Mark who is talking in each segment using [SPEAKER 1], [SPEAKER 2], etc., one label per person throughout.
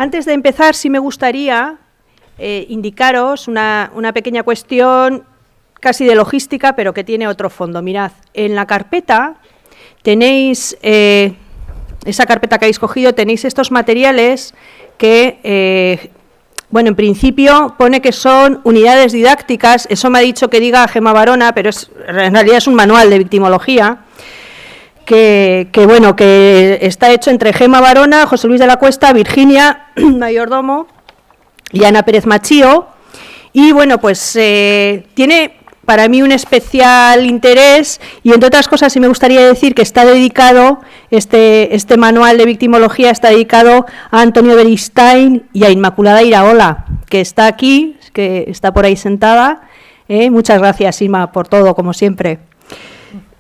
[SPEAKER 1] Antes de empezar, sí me gustaría indicaros una pequeña cuestión casi de logística, pero que tiene otro fondo. Mirad, en la carpeta tenéis, esa carpeta que habéis cogido, tenéis estos materiales que, bueno, en principio pone que son unidades didácticas, eso me ha dicho que diga Gemma Barona, pero en realidad es un manual de victimología, que está hecho entre Gemma Barona, José Luis de la Cuesta, Virginia Mayordomo y Ana Pérez Machío, y bueno, pues tiene para mí un especial interés, y entre otras cosas sí me gustaría decir que está dedicado, este manual de victimología está dedicado a Antonio Beristain y a Inmaculada Iraola, que está aquí, que está por ahí sentada. Muchas gracias, Inma, por todo, como siempre.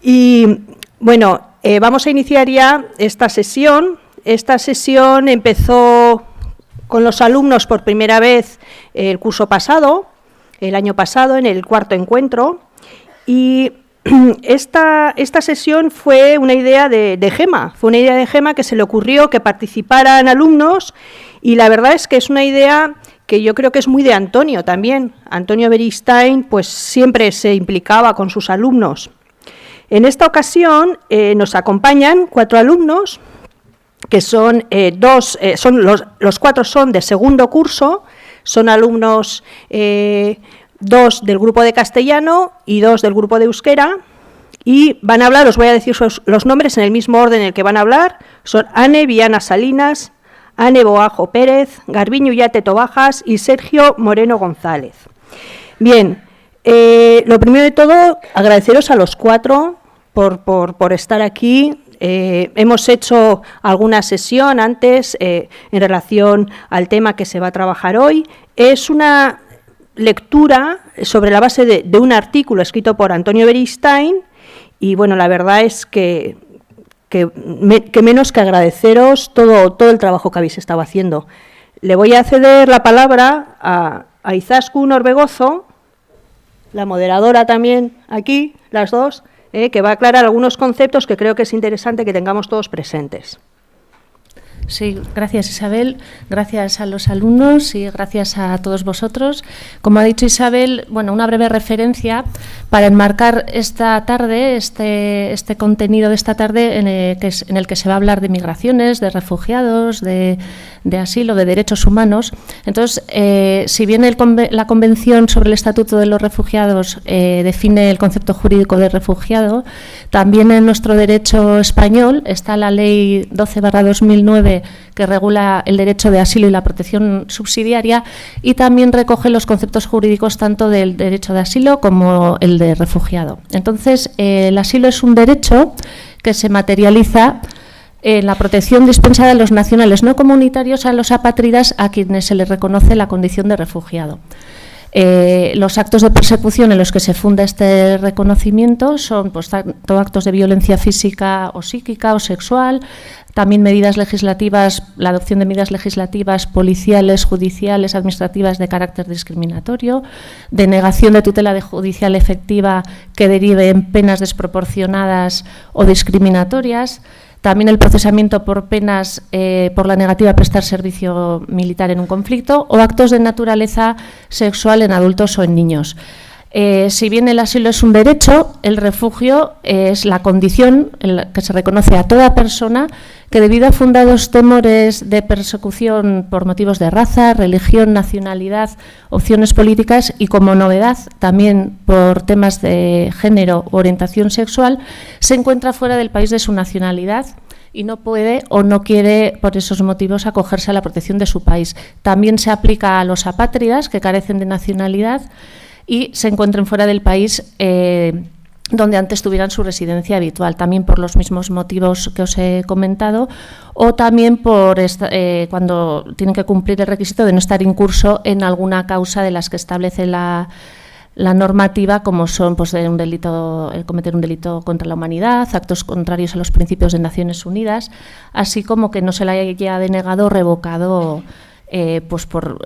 [SPEAKER 1] Y bueno, vamos a iniciar ya esta sesión. Esta sesión empezó con los alumnos por primera vez el curso pasado, el año pasado, en el cuarto encuentro, y esta sesión fue una idea de Gemma, que se le ocurrió que participaran alumnos, y la verdad es que es una idea que yo creo que es muy de Antonio también. Antonio Beristain pues siempre se implicaba con sus alumnos. En esta ocasión nos acompañan 4 alumnos, que son los 4 son de segundo curso, son alumnos 2 del grupo de castellano y 2 del grupo de euskera, y van a hablar, os voy a decir los nombres en el mismo orden en el que van a hablar. Son Ane Viana Salinas, Ane Boajo Pérez, Garbiño Yate Tobajas y Sergio Moreno González. Bien, lo primero de todo, agradeceros a los 4 por estar aquí. Hemos hecho alguna sesión antes en relación al tema que se va a trabajar hoy. Es una lectura sobre la base de un artículo escrito por Antonio Beristain, y bueno, la verdad es que menos que agradeceros todo el trabajo que habéis estado haciendo. Le voy a ceder la palabra a Izaskun Orbegozo, la moderadora también aquí, las dos, que va a aclarar algunos conceptos que creo que es interesante que tengamos todos presentes.
[SPEAKER 2] Sí, gracias Isabel, gracias a los alumnos y gracias a todos vosotros. Como ha dicho Isabel, bueno, una breve referencia para enmarcar esta tarde, este contenido de esta tarde en el que se va a hablar de migraciones, de refugiados, de asilo, de derechos humanos. Entonces, si bien la Convención sobre el Estatuto de los Refugiados define el concepto jurídico de refugiado, también en nuestro derecho español está la Ley 12/2009 que regula el derecho de asilo y la protección subsidiaria, y también recoge los conceptos jurídicos tanto del derecho de asilo como el de refugiado. Entonces, el asilo es un derecho que se materializa en la protección dispensada a los nacionales no comunitarios, a los apátridas, a quienes se les reconoce la condición de refugiado. Los actos de persecución en los que se funda este reconocimiento son pues, tanto actos de violencia física o psíquica o sexual, también medidas legislativas, la adopción de medidas legislativas, policiales, judiciales, administrativas de carácter discriminatorio, denegación de tutela judicial efectiva que derive en penas desproporcionadas o discriminatorias, también el procesamiento por penas por la negativa a prestar servicio militar en un conflicto, o actos de naturaleza sexual en adultos o en niños. Si bien el asilo es un derecho, el refugio es la condición en la que se reconoce a toda persona que, debido a fundados temores de persecución por motivos de raza, religión, nacionalidad, opciones políticas y, como novedad, también por temas de género o orientación sexual, se encuentra fuera del país de su nacionalidad y no puede o no quiere, por esos motivos, acogerse a la protección de su país. También se aplica a los apátridas que carecen de nacionalidad y se encuentren fuera del país donde antes tuvieran su residencia habitual, también por los mismos motivos que os he comentado, o también por cuando tienen que cumplir el requisito de no estar incurso en alguna causa de las que establece la normativa, como son pues, cometer un delito contra la humanidad, actos contrarios a los principios de Naciones Unidas, así como que no se le haya denegado o revocado pues por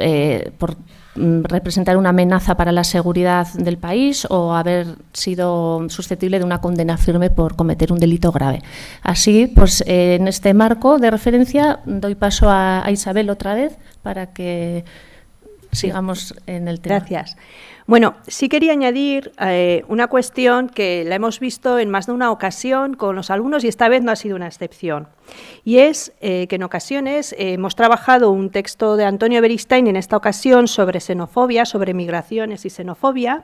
[SPEAKER 2] representar una amenaza para la seguridad del país o haber sido susceptible de una condena firme por cometer un delito grave. Así, pues en este marco de referencia doy paso a Isabel otra vez para que sigamos en el tema.
[SPEAKER 1] Gracias. Bueno, sí quería añadir una cuestión que la hemos visto en más de una ocasión con los alumnos y esta vez no ha sido una excepción. Y es que en ocasiones hemos trabajado un texto de Antonio Beristain, en esta ocasión sobre xenofobia, sobre migraciones y xenofobia,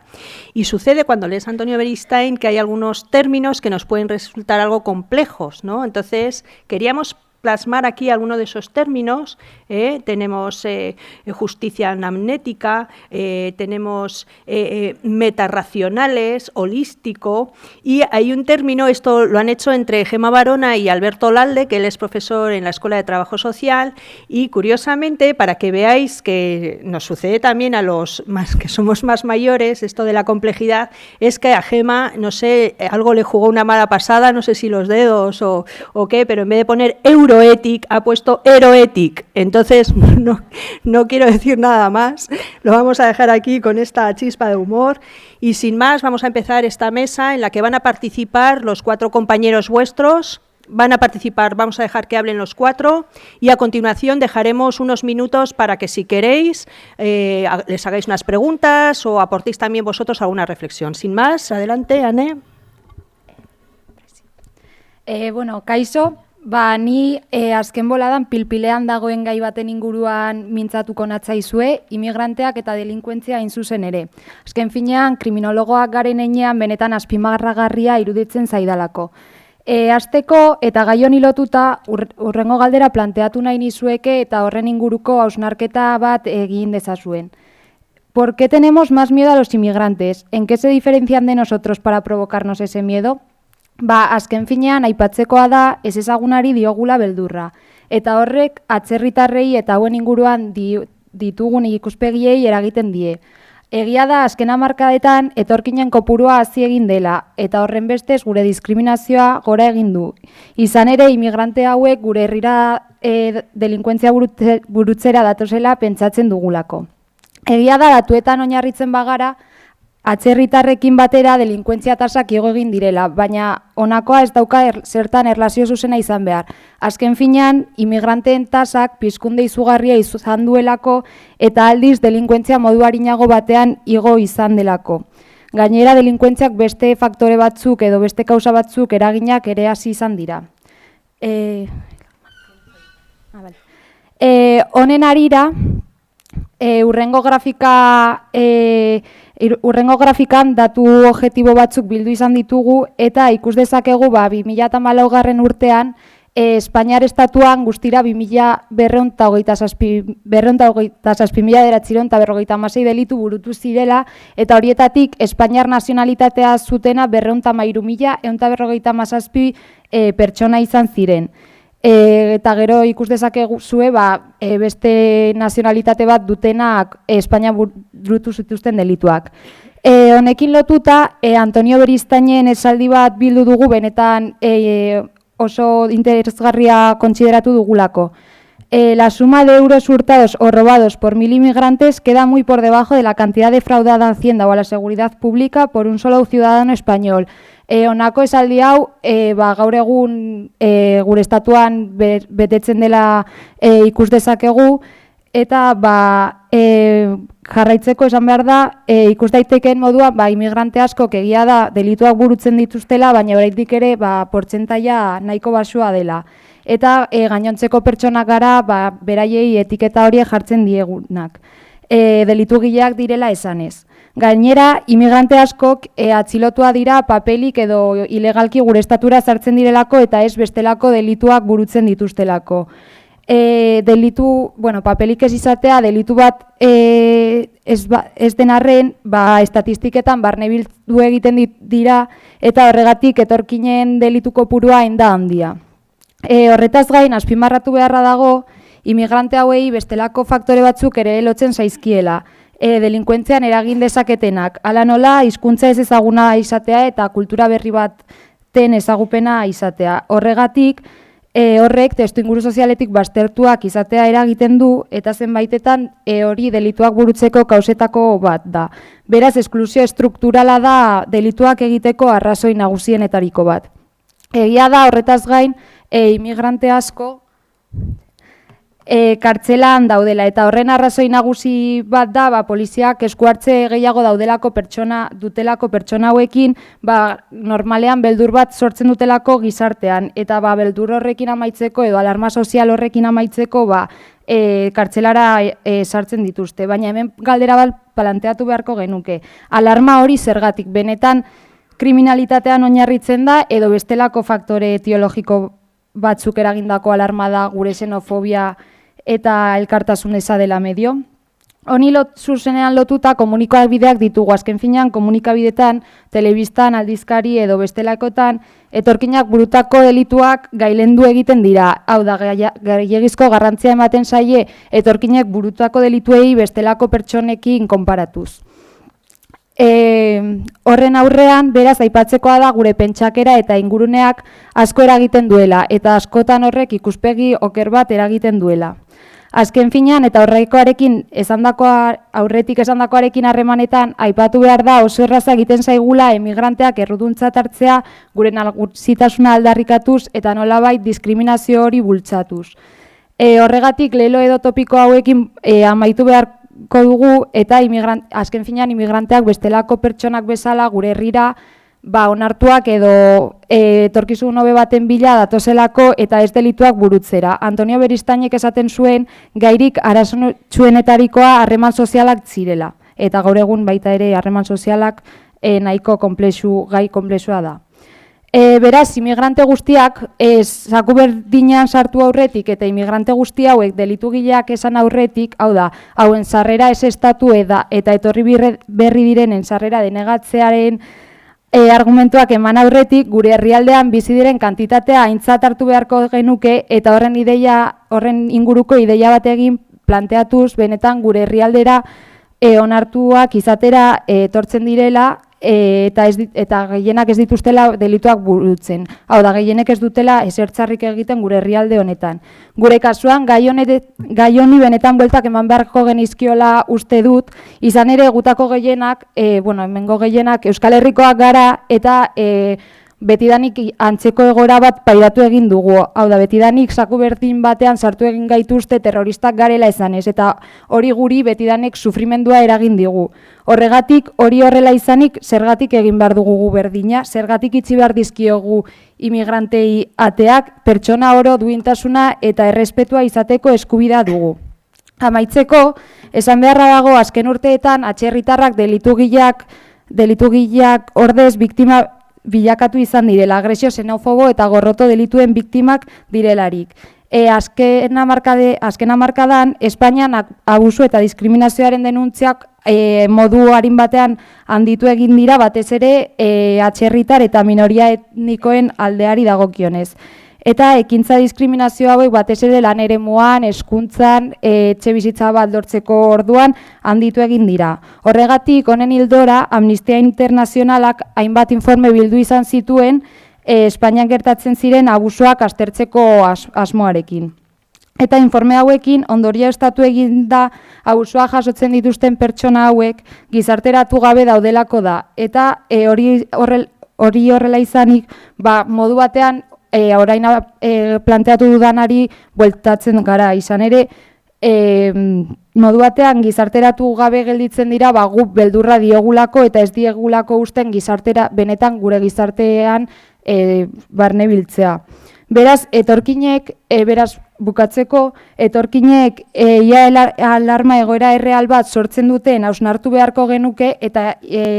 [SPEAKER 1] y sucede cuando lees a Antonio Beristain que hay algunos términos que nos pueden resultar algo complejos, ¿no? Entonces, queríamos plasmar aquí algunos de esos términos. Tenemos justicia anamnética, tenemos metarracionales, holístico, y hay un término, esto lo han hecho entre Gemma Barona y Alberto Lalde, que él es profesor en la Escuela de Trabajo Social, y curiosamente, para que veáis que nos sucede también a los más que somos más mayores, esto de la complejidad, es que a Gemma, no sé, algo le jugó una mala pasada, no sé si los dedos o qué, pero en vez de poner Euroetic ha puesto Eroetic. Entonces, no quiero decir nada más, lo vamos a dejar aquí con esta chispa de humor y sin más vamos a empezar esta mesa en la que van a participar los 4 compañeros vuestros. Van a participar, vamos a dejar que hablen los 4 y a continuación dejaremos unos minutos para que si queréis les hagáis unas preguntas o aportéis también vosotros alguna reflexión. Sin más, adelante, Ane.
[SPEAKER 3] Bueno, kaixo. Ni azken boladan pilpilean dagoen gai baten inguruan mintzatuko natzaizue, imigranteak eta delinkuentzia hain zuzen ere. Azken finean, kriminologoak garen heinean benetan azpimarragarria iruditzen zaidalako. Hasteko eta gai honi lotuta hurrengo galdera planteatu nahi nizueke eta horren inguruko hausnarketa bat egin dezazuen. ¿Por qué tenemos más miedo a los inmigrantes? ¿En qué se diferencian de nosotros para provocarnos ese miedo? Azken finean, aipatzekoa da, ez ezagunari diogula beldurra. Eta horrek, atzerritarrei eta hauen inguruan ditugun ikuspegiei eragiten die. Egia da, azken hamarkadetan, etorkinen kopurua hazi egin dela, eta horren bestez gure diskriminazioa gora egin du. Izan ere, imigrante hauek gure herrira delinkuentzia burutzera datozela pentsatzen dugulako. Egia da, datuetan oinarritzen bagara, atzerritarrekin batera delinkuentzia tasak igo egin direla, baina honakoa ez dauka zertan erlazio zuzena izan behar. Azken finean, imigranteen tasak pizkunde izugarria izan duelako eta aldiz delinkuentzia modu arinago batean igo izan delako. Gainera, delinkuentziak beste faktore batzuk edo beste kausa batzuk eraginak ere hasi izan dira. Honen harira, Urrengo grafikan datu objektibo batzuk bildu izan ditugu eta ikus dezakegu 2014 urtean Espainiar estatuan guztira 227.956 delitu burutu zirela eta horietatik Espainiar nazionalitatea zutena 203.157 pertsona izan ziren. Eta gero ikus dezakegu zue beste nazionalitate bat dutenak Espainia burutu zituzten delituak. Honekin lotuta, Antonio Beristainen esaldi bat bildu dugu benetan oso interesgarria kontsideratu dugulako. La suma de euros hurtados o robados por 1.000 inmigrantes queda muy por debajo de la cantidad defraudada a Hacienda o a la seguridad pública por un solo ciudadano español. Honako esaldi hau, gaur egun gure estatuan betetzen dela ikus dezakegu, eta jarraitzeko esan behar da, ikus daitekeen moduan, imigrante askok egia da delituak burutzen dituztela, baina oraindik ere portzentaia nahiko baxua dela. Eta gainontzeko pertsonak gara, beraiei etiketa horiek jartzen diegunak. Delitugileak direla esanez. Gainera, imigrante askok atxilotua dira papelik edo ilegalki gure estatura sartzen direlako eta ez bestelako delituak burutzen dituztelako. Papelik ez izatea, delitu bat ez den arren, estatistiketan barnebildu egiten dira eta horregatik etorkinen delitu kopurua hain da handia. Horretaz gain, azpimarratu beharra dago, imigrante hauei bestelako faktore batzuk ere lotzen zaizkiela. Delinkuentzian eragin dezaketenak, hala nola hizkuntza ez ezaguna izatea eta kultura berri baten ezagupena izatea. Horregatik, horrek testuinguru sozialetik baztertuak izatea eragiten du eta zenbaitetan hori delituak burutzeko kausetako bat da. Beraz, esklusio estrukturala da delituak egiteko arrazoi nagusienetariko bat. Egia da horretaz gain, imigrante asko kartzelan daudela eta horren arrazoi nagusi bat da poliziak eskuartze gehiago dutelako pertsona hauekin normalean beldur bat sortzen dutelako gizartean eta beldur horrekin amaitzeko edo alarma sozial horrekin amaitzeko kartzelara sartzen dituzte. Baina hemen galdera bat planteatu beharko genuke. Alarma hori zergatik benetan kriminalitatean oinarritzen da edo bestelako faktore etiologiko batzuk eragindako alarma da gure xenofobia eta elkartasun eza dela medio. Honi zuzenean lotuta komunikabideak ditugu, azken finean komunikabidetan, telebistan, aldizkari edo bestelakotan, etorkinak burutako delituak gailendu egiten dira. Hau da, gehiagizko garrantzia ematen zaie etorkinek burutako delituei bestelako pertsonekin konparatuz. Horren aurrean, beraz, aipatzekoa da gure pentsakera eta inguruneak asko eragiten duela, eta askotan horrek ikuspegi oker bat eragiten duela. Azken finean, eta aurretik esandakoarekin harremanetan, aipatu behar da oso erraza egiten zaigula emigranteak erruduntzat hartzea gure nagusitasuna aldarrikatuz eta nolabait diskriminazio hori bultzatuz. Horregatik, lelo edo topiko hauekin amaitu beharko dugu eta azken finean imigranteak bestelako pertsonak bezala gure herrira onartuak edo etorkizun hobe baten bila datozelako eta ez delituak burutzera. Antonio Beristainek esaten zuen gairik arazontsuenetarikoa harreman sozialak zirela. Eta gaur egun baita ere harreman sozialak nahiko gai konplexua da. Beraz, imigrante guztiak zaku berdinean sartu aurretik eta imigrante guzti hauek delitugileak esan aurretik, hau da, hauen sarrera ez estatu eta etorri berri direnen sarrera denegatzearen argumentuak eman aurretik gure herrialdean bizi diren kantitatea aintzat hartu beharko genuke eta horren inguruko ideia bat egin planteatuz benetan gure herrialdera onartuak izatera etortzen direla eta gehienak ez dituztela delituak burutzen. Hau da, gehienek ez dutela esertzarrik egiten gure herrialde honetan. Gure kasuan, gai honi benetan bueltak eman beharko genizkiola uste dut, izan ere gutako gehienak, hemengo gehienak Euskal Herrikoak gara eta betidanik antzeko egoera bat pairatu egin dugu. Hau da, betidanik zaku berdin batean sartu egin gaituzte terroristak garela esanez, eta hori guri betidanek sufrimendua eragin digu. Horregatik, hori horrela izanik, zergatik egin behar dugu berdina, zergatik itxi behar dizkiogu imigrantei ateak, pertsona oro duintasuna eta errespetua izateko eskubidea dugu. Amaitzeko, esan beharra dago azken urteetan atzerritarrak delitugileak ordez biktima bilakatu izan direla, agresio xenofobo eta gorroto delituen biktimak direlarik. Azken hamarkadan, Espainian abusu eta diskriminazioaren denuntziak modu harin batean handitu egin dira, batez ere atzerritar eta minoria etnikoen aldeari dagokionez. Eta ekintza diskriminazio hauek batez ere lan eremuan, hezkuntzan, etxe bizitza bat lortzeko orduan handitu egin dira. Horregatik, honen ildora, Amnistia Internazionalak hainbat informe bildu izan zituen Espainian gertatzen ziren abusuak aztertzeko asmoarekin. Eta informe hauekin ondoria estatu egin da abusua jasotzen dituzten pertsona hauek gizarteratu gabe daudelako da. Eta hori horrela izanik, modu batean, orain planteatu dudanari bueltatzen gara, izan ere modu batean gizarteratu gabe gelditzen dira guk beldurra diogulako eta ez diegulako usten gizartera benetan gure gizartean barne biltzea. Beraz, bukatzeko, etorkinek ia alarma egoera erreal bat sortzen duten hausnartu beharko genuke eta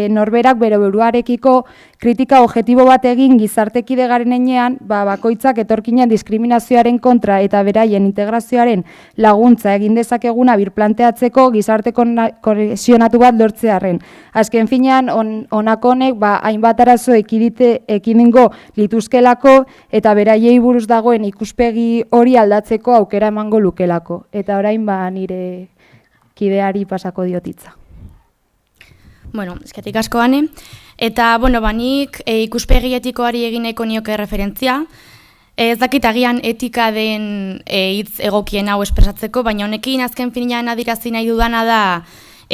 [SPEAKER 3] norberak bere buruarekiko kritika objektibo bat egin gizartekide garen enean, bakoitzak etorkinen diskriminazioaren kontra eta beraien integrazioaren laguntza egin dezakeguna birplanteatzeko gizarte kohesionatu bat lortzearren. Azken finean, honako honek hainbat arazo ekidingo lituzkelako eta beraiei buruz dagoen ikuspegi hori aldatzeko aukera emango lukelako. Eta orain nire kideari pasako diotitza.
[SPEAKER 4] Eskerrik asko Ane. Eta, nik ikuspegi etikoari egin nahiko nioke referentzia. Ez dakit agian etika den hitz egokien hau espresatzeko, baina honekin azken finean adirazi nahi dudana da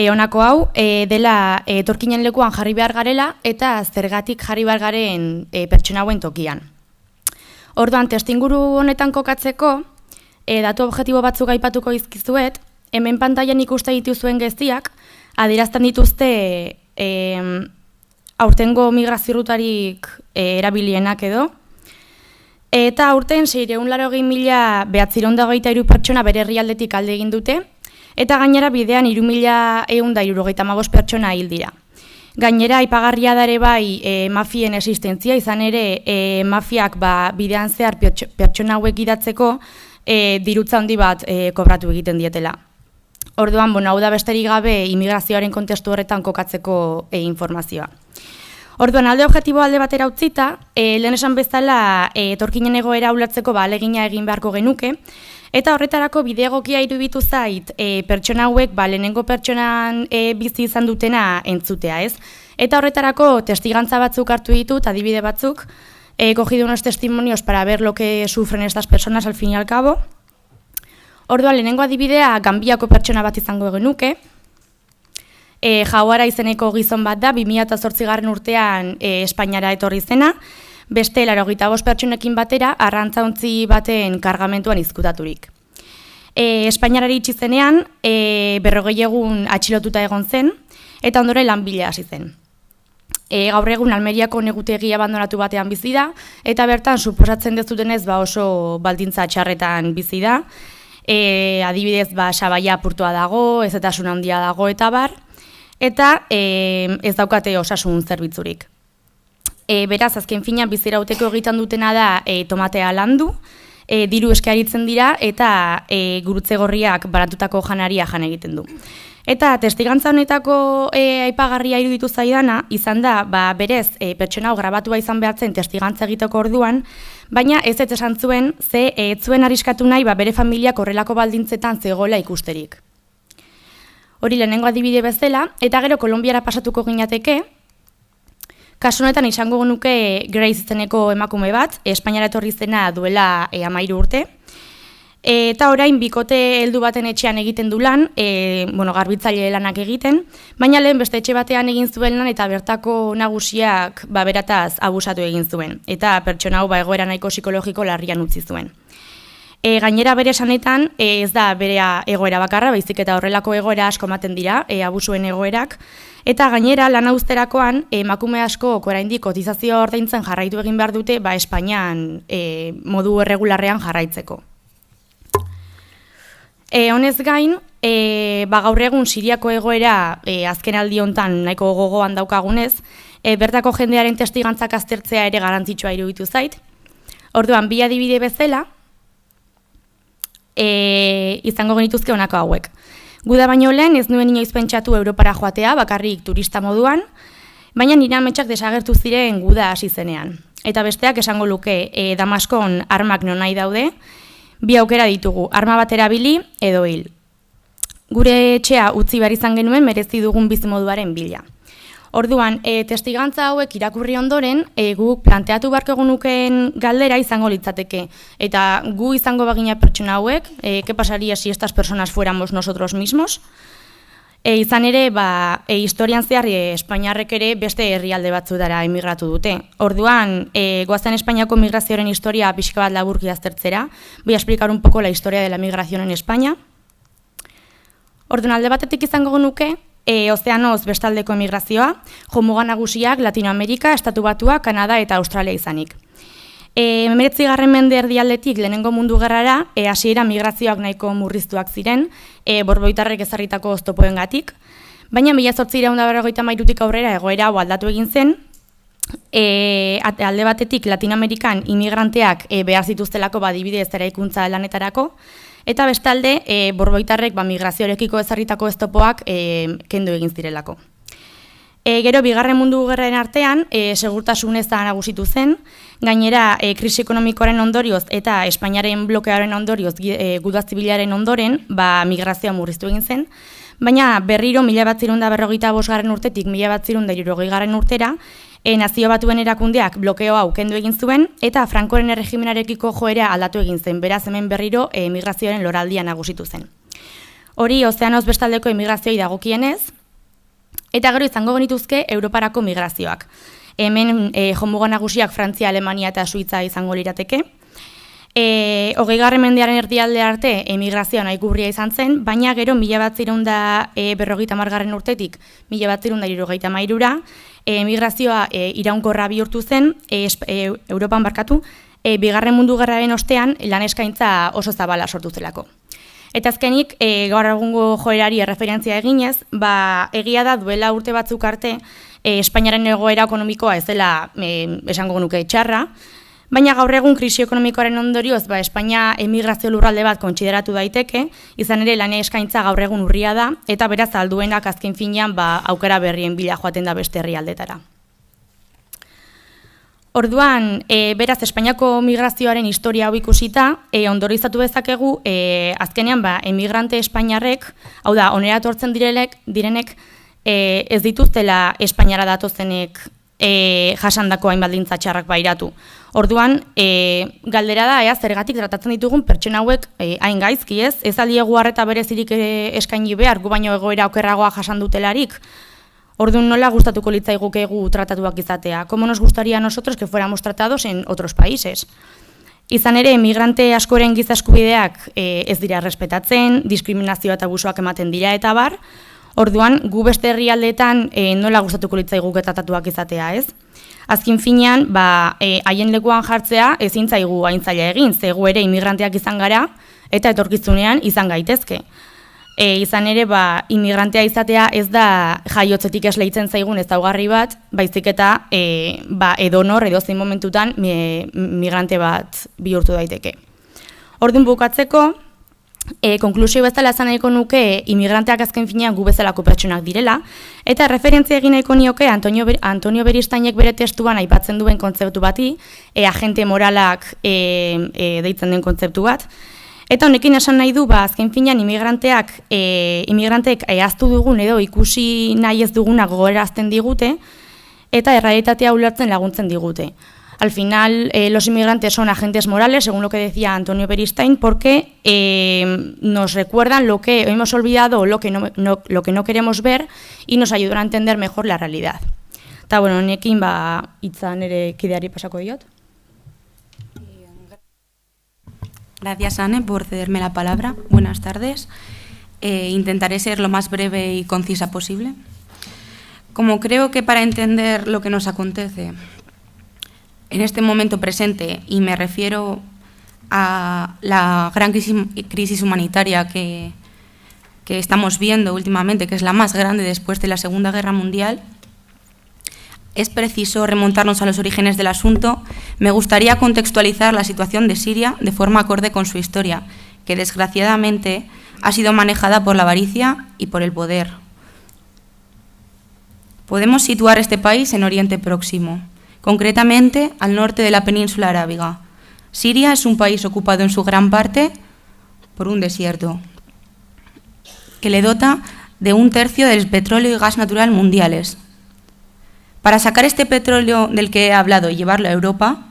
[SPEAKER 4] honako hau, dela etorkinen lekuan jarri behar garela eta zergatik jarri behar garen pertsona hauen tokian. Orduan, testinguru honetan kokatzeko, datu objektibo batzuk aipatuko izkizuet, hemen pantailan ikuste dituzuen guztiak, adierazten dituzte aurtengo migrazio-rutarik erabilienak edo, eta aurten 680.923 pertsona bere herrialdetik alde egin dute, eta gainera bidean 3.175 pertsona hil dira. Gainera, aipagarria da ere bai mafien existentzia, izan ere mafiak bidean zehar pertsona hauek gidatzeko dirutza handi bat kobratu egiten dietela. Orduan, hau da besterik gabe immigrazioaren kontestu horretan kokatzeko informazioa. Orduan, alde objektibo alde batera utzita, lehen esan bezala etorkinen egoera ulertzeko ahalegina egin beharko genuke, eta horretarako bide egokia iruditu zait pertsona hauek lehenengo pertsonan bizi izan dutena entzutea, ez? Eta horretarako testigantza batzuk hartu ditut, adibide batzuk, he cogido unos testimonios para ver lo que sufren estas personas al fin y al cabo. Orduan, lehenengo adibidea Ganbiako pertsona bat izango genuke. Jauara izeneko gizon bat da, 2008 urtean Espainiara etorri zena, beste 85 pertsonekin batera arrantzaontzi baten kargamentuan izkutaturik. Espainiara iritsi zenean, 40 egun atxilotuta egon zen, eta ondoren lan bila hasi zen. Gaur egun Almeriako negutegi abandonatu batean bizi da, eta bertan suposatzen dezutenez oso baldintza txarretan bizi da. Adibidez, sabaia apurtua dago, ezetasun handia dago eta bar, eta ez daukate osasun zerbitzurik. Beraz, azken finean bizirauteko egiten dutena da tomatea landu, diru eskaeritzen dira eta gurutze gorriak baratutako janaria jan egiten du. Eta testigantza honetako aipagarria iruditu zaidana, izan da, berez, pertsona hau grabatua izan behartzen testigantza egiteko orduan, baina ez esan zuen, ez zuen arriskatu nahi bere familiak horrelako baldintzetan zegoela ikusterik. Hori lehenengo adibide bezala, eta gero Kolonbiara pasatuko ginateke, kasu honetan izango genuke Grace izeneko emakume bat, Espainiara etorri zena duela 13 urte, eta orain bikote heldu baten etxean egiten du lan, garbitzaile lanak egiten, baina lehen beste etxe batean egin zuen lan eta bertako nagusiak berataz abusatu egin zuen, eta pertsona hau egoera nahiko psikologiko larrian utzi zuen. Gainera bere esanetan ez da bere egoera bakarra, baizik eta horrelako egoera asko ematen dira, abusuen egoerak, eta gainera lana uzterakoan emakume asko oraindik kotizazioa ordaintzen jarraitu egin behar dute Espainian modu erregularrean jarraitzeko. Honez gain, gaur egun Siriako egoera azken aldi hontan nahiko gogoan daukagunez, bertako jendearen testigantzak aztertzea ere garrantzitsua iruditu zait. Orduan, bi adibide bezala, izango genituzke honako hauek. Guda baino lehen ez nuen inoiz pentsatu Europara joatea, bakarrik turista moduan, baina nire ametsak desagertu ziren guda hasi zenean. Eta besteak esango luke Damaskon armak nonai daude, bi aukera ditugu, arma bat erabili edo hil. Gure etxea utzi behar izan genuen merezi dugun bizimoduaren bila. Orduan, testigantza hauek irakurri ondoren, guk planteatu beharko genukeen galdera izango litzateke. Eta gu izango bagina pertsona hauek, ¿qué pasaría si estas personas fuéramos nosotros mismos? Izan ere, historian zehar Espainiarrek ere beste herrialde batzutara emigratu dute. Orduan, goazen Espainiako migrazioaren historia pixka bat laburki aztertzera. Voy a explicar un poco la historia de la migración en España. Orduan, alde batetik izango genuke, ozeanoz bestaldeko emigrazioa, jomuga nagusiak Latinoamerika, Estatu Batua, Kanada eta Australia izanik. 19. mende erdialdetik lehenengo mundu gerrara, hasiera migrazioak nahiko murriztuak ziren, borboitarrek ezarritako oztopoengatik, baina 1853tik aurrera egoera hau aldatu egin zen, alde batetik Latinoamerikan imigranteak behar zituztelako adibidez eraikuntza lanetarako, eta bestalde borboitarrek migrazioarekiko ezarritako oztopoak kendu egin zirelako. Gero, bigarren mundu gerraren artean, segurtasun eza nagusitu zen, gainera krisi ekonomikoaren ondorioz eta Espainiaren blokearen ondorioz, guda zibilaren ondoren, migrazioa murriztu egin zen, baina berriro 1945 urtetik 1960 urtera, Nazio Batuen erakundeak blokeo hau kendu egin zuen, eta Frankoren erregimenarekiko joera aldatu egin zen, beraz hemen berriro emigrazioaren loraldia nagusitu zen. Hori ozeanoz bestaldeko emigrazioi dagokienez, eta gero izango genituzke Europarako migrazioak. Hemen jomuga nagusiak Frantzia, Alemania eta Suitza izango lirateke. 20. mendearen erdialde arte emigrazioa nahigurria izan zen, baina gero 1950 urtetik 1973 emigrazioa iraunkorra bihurtu zen, Europan barkatu, Bigarren Mundu Gerraren ostean lan eskaintza oso zabala sortu zelako. Eta azkenik, gaur egungo joerari erreferentzia eginez, egia da duela urte batzuk arte Espainiaren egoera ekonomikoa ez dela esango nuke txarra, baina gaur egun krisi ekonomikoaren ondorioz Espainia emigrazio lurralde bat kontsideratu daiteke, izan ere lan eskaintza gaur egun urria da, eta beraz alduenak azken finean aukera berrien bila joaten da beste herrialdetara. Orduan, beraz, Espainiako migrazioaren historia hau ikusita, ondorizatu dezakegu, azkenean, emigrante espainiarrek, hau da, onera etortzen direnek, ez dituztela Espainiara datozenek jasandako hainbat baldintza txarrak pairatu. Orduan, galdera da, zergatik tratatzen ditugun pertsona hauek hain gaizki, ez aldiegu arreta berezirik eskaini behar, gu baino egoera okerragoa jasandutelarik. Orduan nola gustatuko litzaigukegu tratatuak izatea? ¿Cómo nos gustaría a nosotros que fuéramos tratados en otros países? Izan ere, emigrante askoren giza eskubideak ez dira respetatzen, diskriminazioa eta abusuak ematen dira eta bar. Orduan, gu beste herrialdeetan nola gustatuko litzaiguke tratatuak izatea, ez? Azken finean, haien lekuan jartzea ezin zaigu hain zaila egin, ze gu ere immigranteak izan gara eta etorkizunean izan gaitezke. Izan ere, inmigrantea izatea ez da jaiotzetik esleitzen zaigun ezaugarri bat, baizik eta edonor edozein momentutan migrante bat bihurtu daiteke. Orduan bukatzeko, konklusio bezala esan nahiko nuke immigranteak azken finean gu bezalako pertsonak direla, eta referentzia egin nahiko nioke Antonio Beristainek bere testuan aipatzen duen kontzeptu bati, agente moralak deitzen den kontzeptu bat. Eta honekin esan nahi du, azken finean immigranteek ahaztu dugun edo ikusi nahi ez duguna gogorazten digute, eta errealitatea ulertzen laguntzen digute. Al final, los inmigrantes son agentes morales, según lo que decía Antonio Beristain, porque nos recuerdan lo que hemos olvidado o lo que no queremos ver y nos ayudan a entender mejor la realidad. Eta, bueno, honekin hitza nire kideari pasako diot.
[SPEAKER 5] Gracias, Anne, por cederme la palabra. Buenas tardes. Intentaré ser lo más breve y concisa posible. Como creo que para entender lo que nos acontece en este momento presente, y me refiero a la gran crisis humanitaria que estamos viendo últimamente, que es la más grande después de la Segunda Guerra Mundial, es preciso remontarnos a los orígenes del asunto. Me gustaría contextualizar la situación de Siria de forma acorde con su historia, que desgraciadamente ha sido manejada por la avaricia y por el poder. Podemos situar este país en Oriente Próximo, concretamente al norte de la península arábiga. Siria es un país ocupado en su gran parte por un desierto, que le dota de 1/3 del petróleo y gas natural mundiales. Para sacar este petróleo del que he hablado y llevarlo a Europa,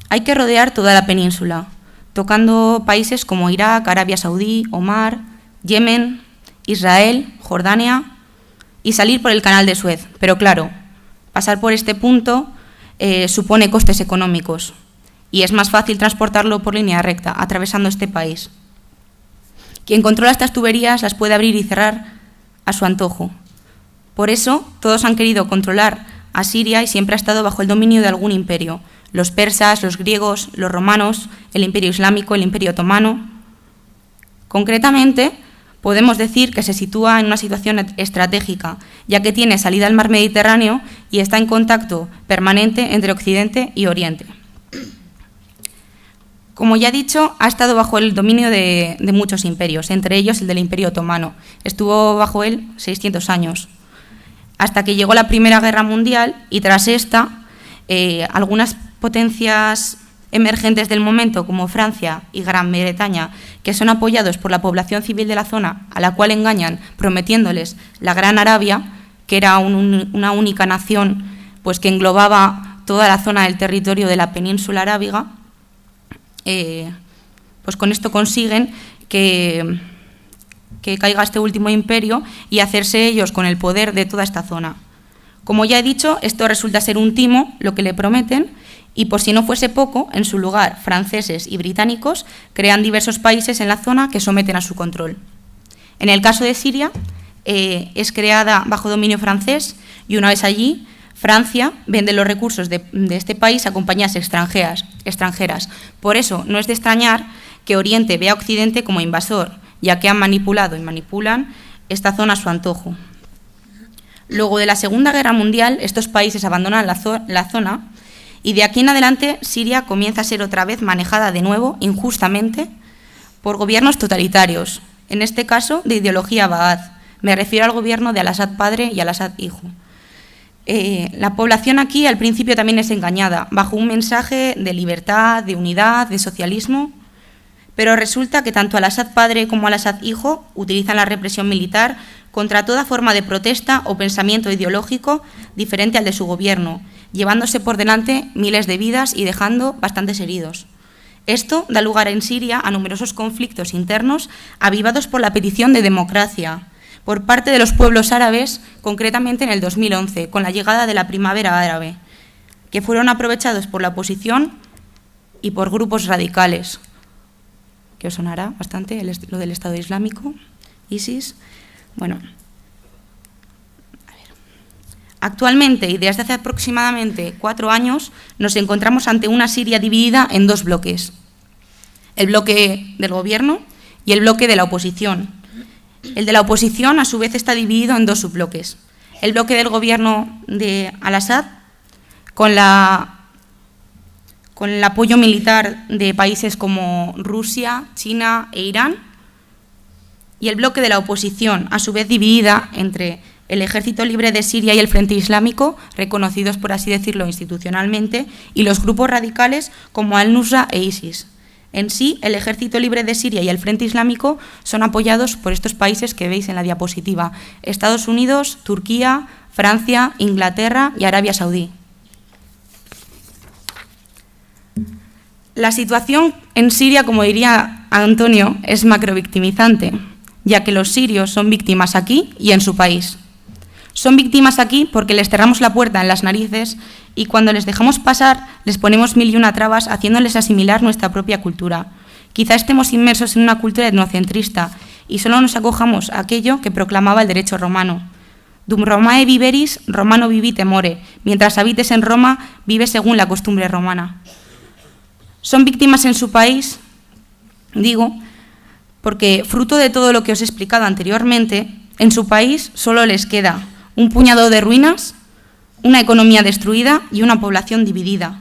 [SPEAKER 5] hay que rodear toda la península, tocando países como Irak, Arabia Saudí, Omar, Yemen, Israel, Jordania, y salir por el canal de Suez. Pero claro, pasar por este punto supone costes económicos y es más fácil transportarlo por línea recta, atravesando este país. Quien controla estas tuberías las puede abrir y cerrar a su antojo. Por eso, todos han querido controlar a Siria y siempre ha estado bajo el dominio de algún imperio. Los persas, los griegos, los romanos, el imperio islámico, el imperio otomano. Concretamente, podemos decir que se sitúa en una situación estratégica, ya que tiene salida al mar Mediterráneo y está en contacto permanente entre Occidente y Oriente. Como ya he dicho, ha estado bajo el dominio de muchos imperios, entre ellos el del Imperio Otomano. Estuvo bajo él 600 años. Hasta que llegó la Primera Guerra Mundial y tras esta, algunas potencias emergentes del momento, como Francia y Gran Bretaña, que son apoyados por la población civil de la zona, a la cual engañan prometiéndoles la Gran Arabia, que era una única nación pues que englobaba toda la zona del territorio de la península arábiga, pues con esto consiguen que caiga este último imperio y hacerse ellos con el poder de toda esta zona. Como ya he dicho, esto resulta ser un timo, lo que le prometen, y por si no fuese poco, en su lugar, franceses y británicos crean diversos países en la zona que someten a su control. En el caso de Siria, es creada bajo dominio francés y una vez allí, Francia vende los recursos de este país a compañías extranjeras. Por eso, no es de extrañar que Oriente vea a Occidente como invasor, ya que han manipulado y manipulan esta zona a su antojo. Luego de la Segunda Guerra Mundial, estos países abandonan la zona y de aquí en adelante Siria comienza a ser otra vez manejada de nuevo, injustamente, por gobiernos totalitarios, en este caso de ideología Baath. Me refiero al gobierno de Al-Assad padre y Al-Assad hijo. La población aquí al principio también es engañada, bajo un mensaje de libertad, de unidad, de socialismo, pero resulta que tanto Al-Assad padre como Al-Assad hijo utilizan la represión militar contra toda forma de protesta o pensamiento ideológico diferente al de su gobierno, llevándose por delante miles de vidas y dejando bastantes heridos. Esto da lugar en Siria a numerosos conflictos internos avivados por la petición de democracia por parte de los pueblos árabes, concretamente en el 2011, con la llegada de la primavera árabe, que fueron aprovechados por la oposición y por grupos radicales, que os sonará bastante lo del Estado Islámico, ISIS. Bueno, actualmente y desde hace aproximadamente 4 años nos encontramos ante una Siria dividida en 2 bloques, el bloque del gobierno y el bloque de la oposición. El de la oposición, a su vez, está dividido en 2 subbloques. El bloque del gobierno de Al-Assad, con el apoyo militar de países como Rusia, China e Irán, y el bloque de la oposición, a su vez dividida entre el Ejército Libre de Siria y el Frente Islámico, reconocidos, por así decirlo, institucionalmente, y los grupos radicales como Al-Nusra e ISIS. En sí, el Ejército Libre de Siria y el Frente Islámico son apoyados por estos países que veis en la diapositiva: Estados Unidos, Turquía, Francia, Inglaterra y Arabia Saudí. La situación en Siria, como diría Antonio, es macrovictimizante, ya que los sirios son víctimas aquí y en su país. Son víctimas aquí porque les cerramos la puerta en las narices y cuando les dejamos pasar les ponemos 1001 trabas haciéndoles asimilar nuestra propia cultura. Quizá estemos inmersos en una cultura etnocentrista y solo nos acojamos a aquello que proclamaba el derecho romano. Dum Romae viveris, romano vivite more. Mientras habites en Roma, vive según la costumbre romana. Son víctimas en su país, digo, porque fruto de todo lo que os he explicado anteriormente, en su país solo les queda un puñado de ruinas, una economía destruida y una población dividida.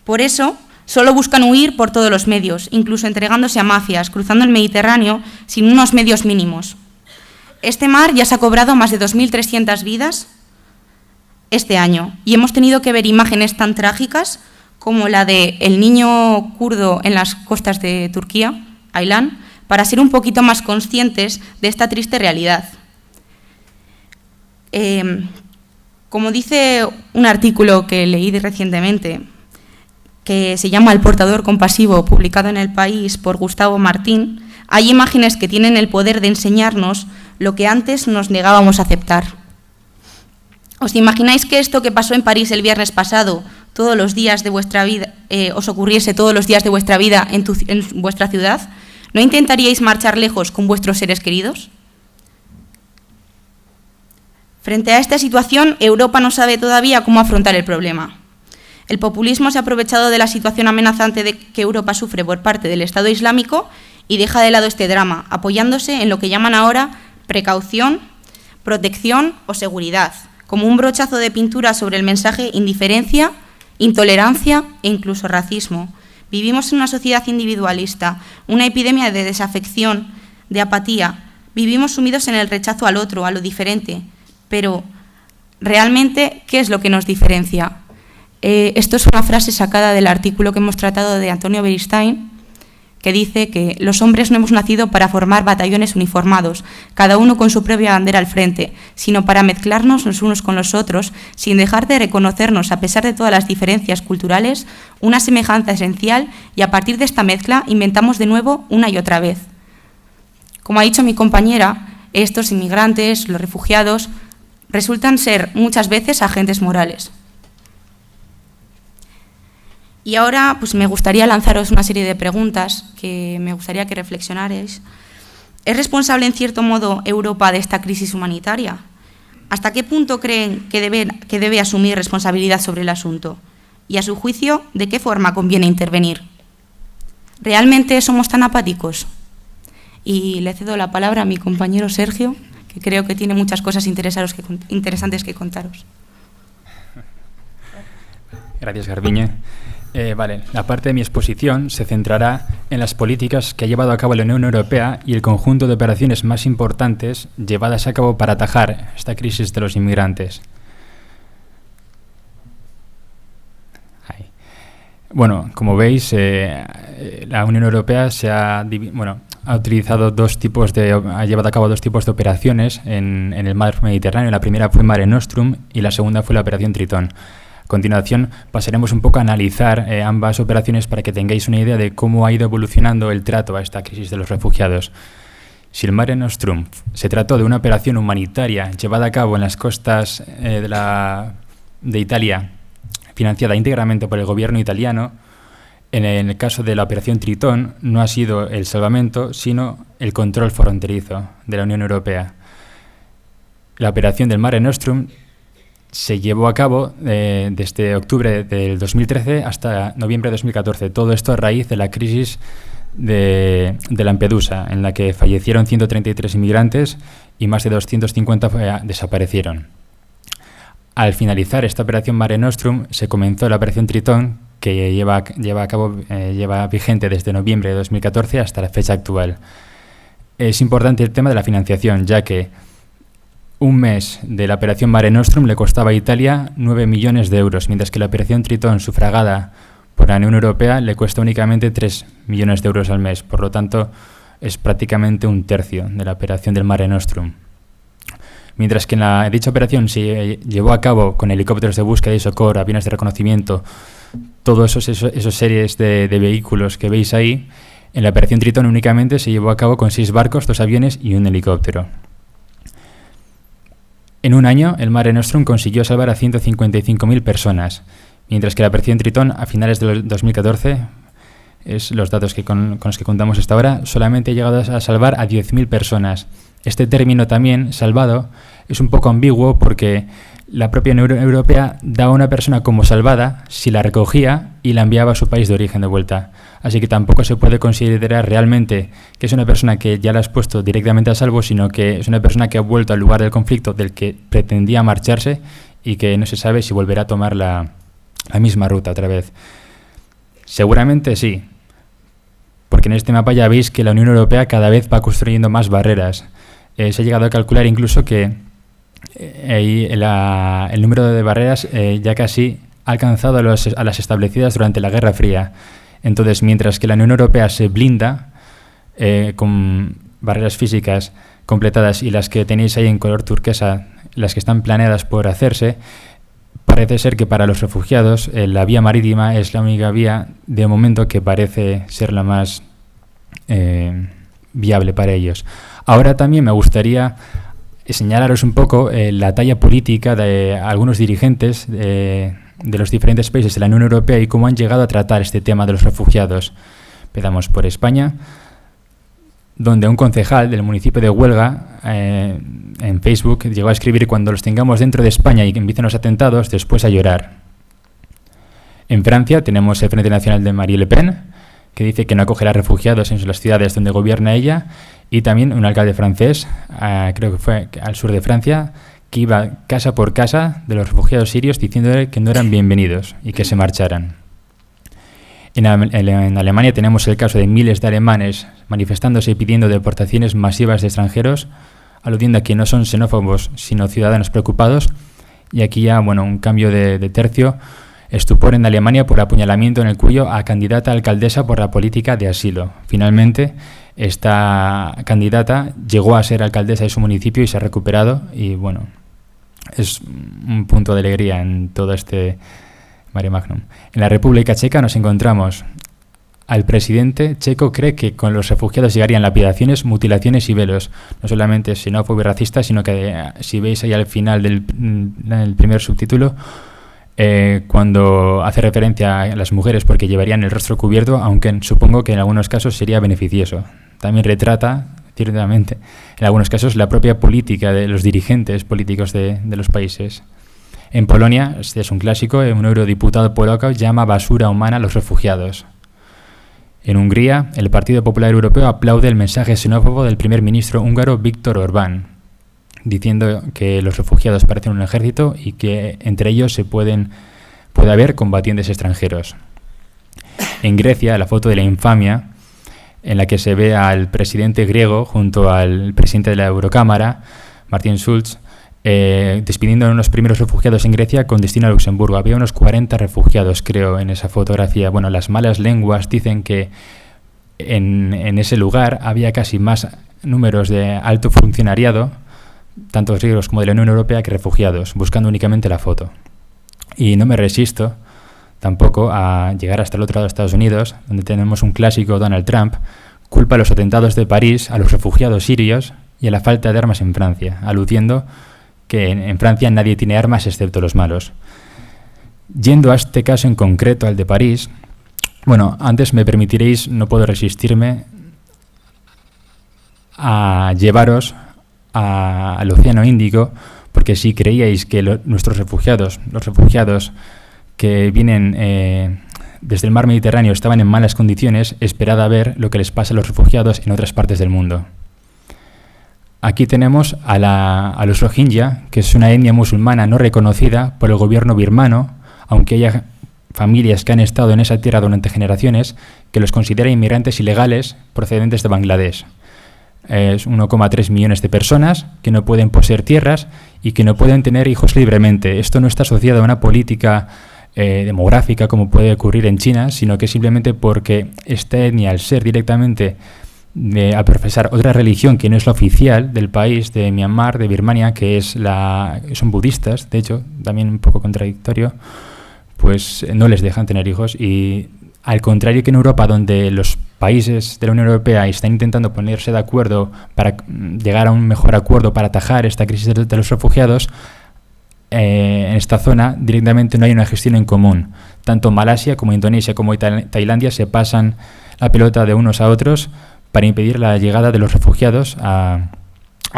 [SPEAKER 5] Por eso, solo buscan huir por todos los medios, incluso entregándose a mafias, cruzando el Mediterráneo sin unos medios mínimos. Este mar ya se ha cobrado más de 2.300 vidas este año y hemos tenido que ver imágenes tan trágicas como la del niño kurdo en las costas de Turquía, Aylan, para ser un poquito más conscientes de esta triste realidad. Como dice un artículo que leí recientemente, que se llama El portador compasivo, publicado en El País por Gustavo Martín, hay imágenes que tienen el poder de enseñarnos lo que antes nos negábamos a aceptar. ¿Os imagináis que esto que pasó en París el viernes pasado, todos los días de vuestra vida, os ocurriese todos los días de vuestra vida en vuestra ciudad? ¿No intentaríais marchar lejos con vuestros seres queridos? Frente a esta situación, Europa no sabe todavía cómo afrontar el problema. El populismo se ha aprovechado de la situación amenazante de que Europa sufre por parte del Estado Islámico y deja de lado este drama, apoyándose en lo que llaman ahora precaución, protección o seguridad, como un brochazo de pintura sobre el mensaje indiferencia, intolerancia e incluso racismo. Vivimos en una sociedad individualista, una epidemia de desafección, de apatía. Vivimos sumidos en el rechazo al otro, a lo diferente. Pero, ¿realmente qué es lo que nos diferencia? Esto es una frase sacada del artículo que hemos tratado de Antonio Beristain, que dice que los hombres no hemos nacido para formar batallones uniformados, cada uno con su propia bandera al frente, sino para mezclarnos los unos con los otros, sin dejar de reconocernos, a pesar de todas las diferencias culturales, una semejanza esencial, y a partir de esta mezcla inventamos de nuevo una y otra vez. Como ha dicho mi compañera, estos inmigrantes, los refugiados, resultan ser muchas veces agentes morales. Y ahora pues me gustaría lanzaros una serie de preguntas que me gustaría que reflexionarais. ¿Es responsable en cierto modo Europa de esta crisis humanitaria? ¿Hasta qué punto creen que debe asumir responsabilidad sobre el asunto? Y a su juicio, ¿de qué forma conviene intervenir? ¿Realmente somos tan apáticos? Y le cedo la palabra a mi compañero Sergio, que creo que tiene muchas cosas interesantes que contaros.
[SPEAKER 6] Gracias, Garbiñe. Vale, la parte de mi exposición se centrará en las políticas que ha llevado a cabo la Unión Europea y el conjunto de operaciones más importantes llevadas a cabo para atajar esta crisis de los inmigrantes. Ahí. Bueno, como veis, la Unión Europea ha llevado a cabo dos tipos de operaciones en el mar Mediterráneo. La primera fue Mare Nostrum y la segunda fue la Operación Tritón. A continuación pasaremos un poco a analizar ambas operaciones para que tengáis una idea de cómo ha ido evolucionando el trato a esta crisis de los refugiados. Si el Mare Nostrum se trató de una operación humanitaria llevada a cabo en las costas de Italia, financiada íntegramente por el gobierno italiano, en el caso de la Operación Tritón no ha sido el salvamento, sino el control fronterizo de la Unión Europea. La operación del Mare Nostrum se llevó a cabo desde octubre del 2013 hasta noviembre de 2014. Todo esto a raíz de la crisis de Lampedusa, en la que fallecieron 133 inmigrantes y más de 250 desaparecieron. Al finalizar esta operación Mare Nostrum, se comenzó la operación Tritón, que lleva vigente desde noviembre de 2014 hasta la fecha actual. Es importante el tema de la financiación, ya que un mes de la operación Mare Nostrum le costaba a Italia 9 millones de euros, mientras que la operación Tritón, sufragada por la Unión Europea, le cuesta únicamente 3 millones de euros al mes. Por lo tanto, es prácticamente un tercio de la operación del Mare Nostrum. Mientras que en dicha operación se llevó a cabo con helicópteros de búsqueda y socorro, aviones de reconocimiento, todos esos series de vehículos que veis ahí, en la operación Tritón únicamente se llevó a cabo con 6 barcos, 2 aviones y un helicóptero. En un año, el Mare Nostrum consiguió salvar a 155.000 personas, mientras que la operación Tritón, a finales del 2014, es los datos con los que contamos hasta ahora, solamente ha llegado a salvar a 10.000 personas. Este término también, salvado, es un poco ambiguo porque la propia Unión Europea daba a una persona como salvada si la recogía y la enviaba a su país de origen de vuelta. Así que tampoco se puede considerar realmente que es una persona que ya la has puesto directamente a salvo, sino que es una persona que ha vuelto al lugar del conflicto del que pretendía marcharse y que no se sabe si volverá a tomar la misma ruta otra vez. Seguramente sí, porque en este mapa ya veis que la Unión Europea cada vez va construyendo más barreras. Se ha llegado a calcular incluso que el número de barreras ya casi ha alcanzado a las establecidas durante la Guerra Fría. Entonces, mientras que la Unión Europea se blinda con barreras físicas completadas y las que tenéis ahí en color turquesa, las que están planeadas por hacerse, parece ser que para los refugiados la vía marítima es la única vía de momento que parece ser la más viable para ellos. Ahora también me gustaría señalaros un poco la talla política de algunos dirigentes de los diferentes países de la Unión Europea y cómo han llegado a tratar este tema de los refugiados. Empezamos por España, donde un concejal del municipio de Huelga en Facebook llegó a escribir: cuando los tengamos dentro de España y que empiecen los atentados, después a llorar. En Francia tenemos el Frente Nacional de Marine Le Pen, que dice que no acogerá refugiados en las ciudades donde gobierna ella, y también un alcalde francés, creo que fue al sur de Francia, que iba casa por casa de los refugiados sirios diciéndole que no eran bienvenidos y que se marcharan. En Alemania tenemos el caso de miles de alemanes manifestándose y pidiendo deportaciones masivas de extranjeros, aludiendo a que no son xenófobos, sino ciudadanos preocupados. Y aquí ya, un cambio de tercio. Estupor en Alemania por apuñalamiento en el cuello a candidata a alcaldesa por la política de asilo. Finalmente, esta candidata llegó a ser alcaldesa de su municipio y se ha recuperado y, bueno, es un punto de alegría en todo este mare magnum. En la República Checa nos encontramos al presidente checo cree que con los refugiados llegarían lapidaciones, mutilaciones y velos. No solamente xenófobo y racista, sino que si veis ahí al final del primer subtítulo, cuando hace referencia a las mujeres porque llevarían el rostro cubierto, aunque supongo que en algunos casos sería beneficioso. También retrata, ciertamente, en algunos casos la propia política de los dirigentes políticos de los países. En Polonia, este es un clásico, un eurodiputado polaco llama basura humana a los refugiados. En Hungría, el Partido Popular Europeo aplaude el mensaje xenófobo del primer ministro húngaro Viktor Orbán, diciendo que los refugiados parecen un ejército y que entre ellos puede haber combatientes extranjeros. En Grecia, la foto de la infamia, en la que se ve al presidente griego junto al presidente de la Eurocámara, Martin Schulz, despidiendo a unos primeros refugiados en Grecia con destino a Luxemburgo. Había unos 40 refugiados, creo, en esa fotografía. Bueno, las malas lenguas dicen que en ese lugar había casi más números de alto funcionariado, tanto griegos como de la Unión Europea, que refugiados, buscando únicamente la foto. Y no me resisto tampoco a llegar hasta el otro lado de Estados Unidos, donde tenemos un clásico, Donald Trump, culpa a los atentados de París, a los refugiados sirios y a la falta de armas en Francia, aludiendo que en Francia nadie tiene armas excepto los malos. Yendo a este caso en concreto, al de París, bueno, antes me permitiréis, no puedo resistirme a llevaros al Océano Índico, porque si creíais que nuestros refugiados, los refugiados que vienen desde el mar Mediterráneo estaban en malas condiciones, esperad a ver lo que les pasa a los refugiados en otras partes del mundo. Aquí tenemos a los Rohingya, que es una etnia musulmana no reconocida por el gobierno birmano, aunque haya familias que han estado en esa tierra durante generaciones, que los considera inmigrantes ilegales procedentes de Bangladesh. Es 1,3 millones de personas que no pueden poseer tierras y que no pueden tener hijos libremente. Esto no está asociado a una política demográfica como puede ocurrir en China, sino que simplemente porque esta etnia, al ser directamente a profesar otra religión que no es la oficial del país, de Myanmar, de Birmania, que es son budistas, de hecho, también un poco contradictorio, pues no les dejan tener hijos. Y al contrario que en Europa, donde los países de la Unión Europea están intentando ponerse de acuerdo para llegar a un mejor acuerdo para atajar esta crisis de los refugiados, en esta zona directamente no hay una gestión en común. Tanto Malasia como Indonesia como Tailandia se pasan la pelota de unos a otros para impedir la llegada de los refugiados a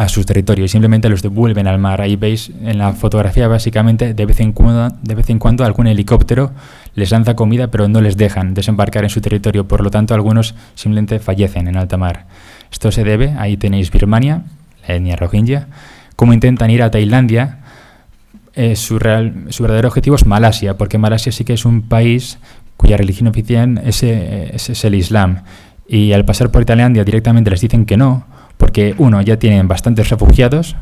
[SPEAKER 6] sus territorios. Simplemente los devuelven al mar. Ahí veis en la fotografía, básicamente, de vez en cuando algún helicóptero les lanza comida, pero no les dejan desembarcar en su territorio. Por lo tanto, algunos simplemente fallecen en alta mar. Esto se debe, ahí tenéis Birmania, la etnia Rohingya, cómo intentan ir a Tailandia. Su verdadero objetivo es Malasia, porque Malasia sí que es un país cuya religión oficial es el Islam. Y al pasar por Tailandia directamente les dicen que no, porque uno, ya tienen bastantes refugiados,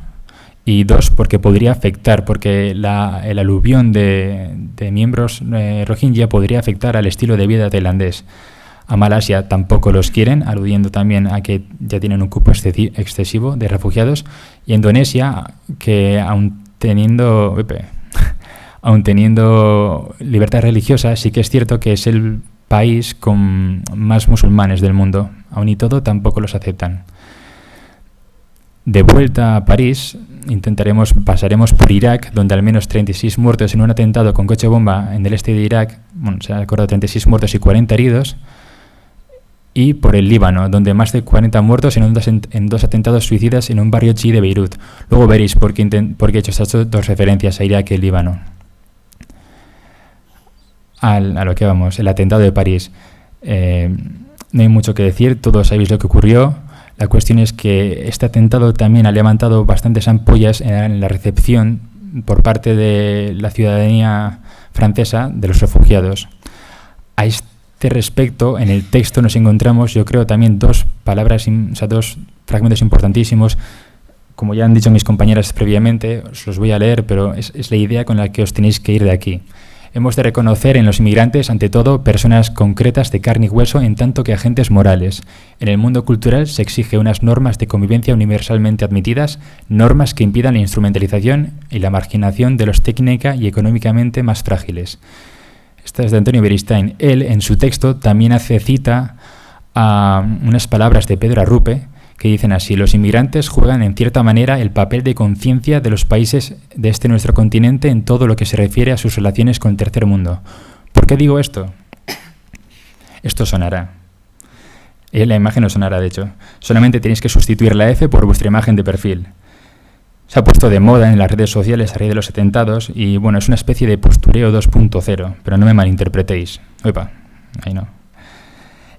[SPEAKER 6] y dos, porque podría afectar, porque el aluvión de miembros Rohingya podría afectar al estilo de vida tailandés. A Malasia tampoco los quieren, aludiendo también a que ya tienen un cupo excesivo de refugiados. Y Indonesia, que aun teniendo libertad religiosa, sí que es cierto que es el país con más musulmanes del mundo. Aun y todo, tampoco los aceptan. De vuelta a París, pasaremos por Irak, donde al menos 36 muertos en un atentado con coche bomba en el este de Irak, se han acordado 36 muertos y 40 heridos, y por el Líbano, donde más de 40 muertos en dos atentados suicidas en un barrio chií de Beirut. Luego veréis por qué he hecho estas dos referencias a Irak y el Líbano. A lo que vamos, el atentado de París. No hay mucho que decir, todos sabéis lo que ocurrió. La cuestión es que este atentado también ha levantado bastantes ampollas en la recepción por parte de la ciudadanía francesa de los refugiados. A este respecto, en el texto nos encontramos, yo creo, también dos fragmentos importantísimos. Como ya han dicho mis compañeras previamente, os los voy a leer, pero es la idea con la que os tenéis que ir de aquí. Hemos de reconocer en los inmigrantes, ante todo, personas concretas de carne y hueso en tanto que agentes morales. En el mundo cultural se exige unas normas de convivencia universalmente admitidas, normas que impidan la instrumentalización y la marginación de los técnica y económicamente más frágiles. Esta es de Antonio Beristain. Él, en su texto, también hace cita a unas palabras de Pedro Arrupe, que dicen así: los inmigrantes juegan en cierta manera el papel de conciencia de los países de este nuestro continente en todo lo que se refiere a sus relaciones con el tercer mundo. ¿Por qué digo esto? Esto sonará. La imagen no sonará, de hecho. Solamente tenéis que sustituir la F por vuestra imagen de perfil. Se ha puesto de moda en las redes sociales a raíz de los atentados y, bueno, es una especie de postureo 2.0, pero no me malinterpretéis. Opa, ahí no.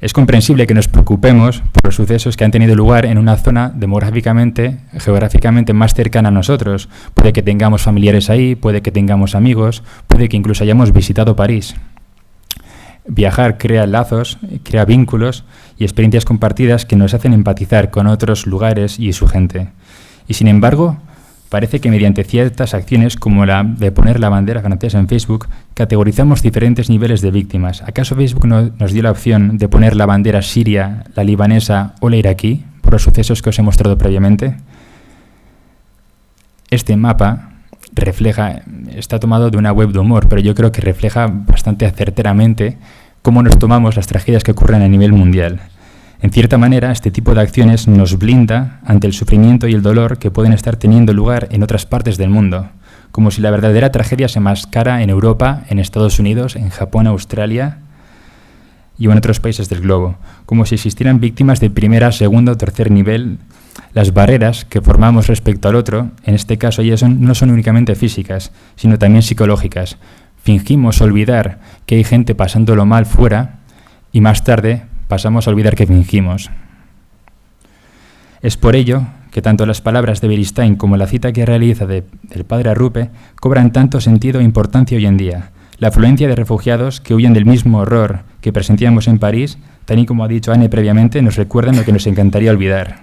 [SPEAKER 6] Es comprensible que nos preocupemos por los sucesos que han tenido lugar en una zona demográficamente, geográficamente más cercana a nosotros. Puede que tengamos familiares ahí, puede que tengamos amigos, puede que incluso hayamos visitado París. Viajar crea lazos, crea vínculos y experiencias compartidas que nos hacen empatizar con otros lugares y su gente. Y sin embargo, parece que mediante ciertas acciones, como la de poner la bandera francesa en Facebook, categorizamos diferentes niveles de víctimas. ¿Acaso Facebook nos dio la opción de poner la bandera siria, la libanesa o la iraquí, por los sucesos que os he mostrado previamente? Este mapa está tomado de una web de humor, pero yo creo que refleja bastante certeramente cómo nos tomamos las tragedias que ocurren a nivel mundial. En cierta manera, este tipo de acciones nos blinda ante el sufrimiento y el dolor que pueden estar teniendo lugar en otras partes del mundo, como si la verdadera tragedia se mascara en Europa, en Estados Unidos, en Japón, Australia y en otros países del globo, como si existieran víctimas de primera, segundo o tercer nivel. Las barreras que formamos respecto al otro, en este caso, ellas no son únicamente físicas, sino también psicológicas. Fingimos olvidar que hay gente pasándolo mal fuera y más tarde pasamos a olvidar que fingimos. Es por ello que tanto las palabras de Beristain como la cita que realiza del padre Arrupe cobran tanto sentido e importancia hoy en día. La afluencia de refugiados que huyen del mismo horror que presenciamos en París, tal y como ha dicho Anne previamente, nos recuerdan lo que nos encantaría olvidar.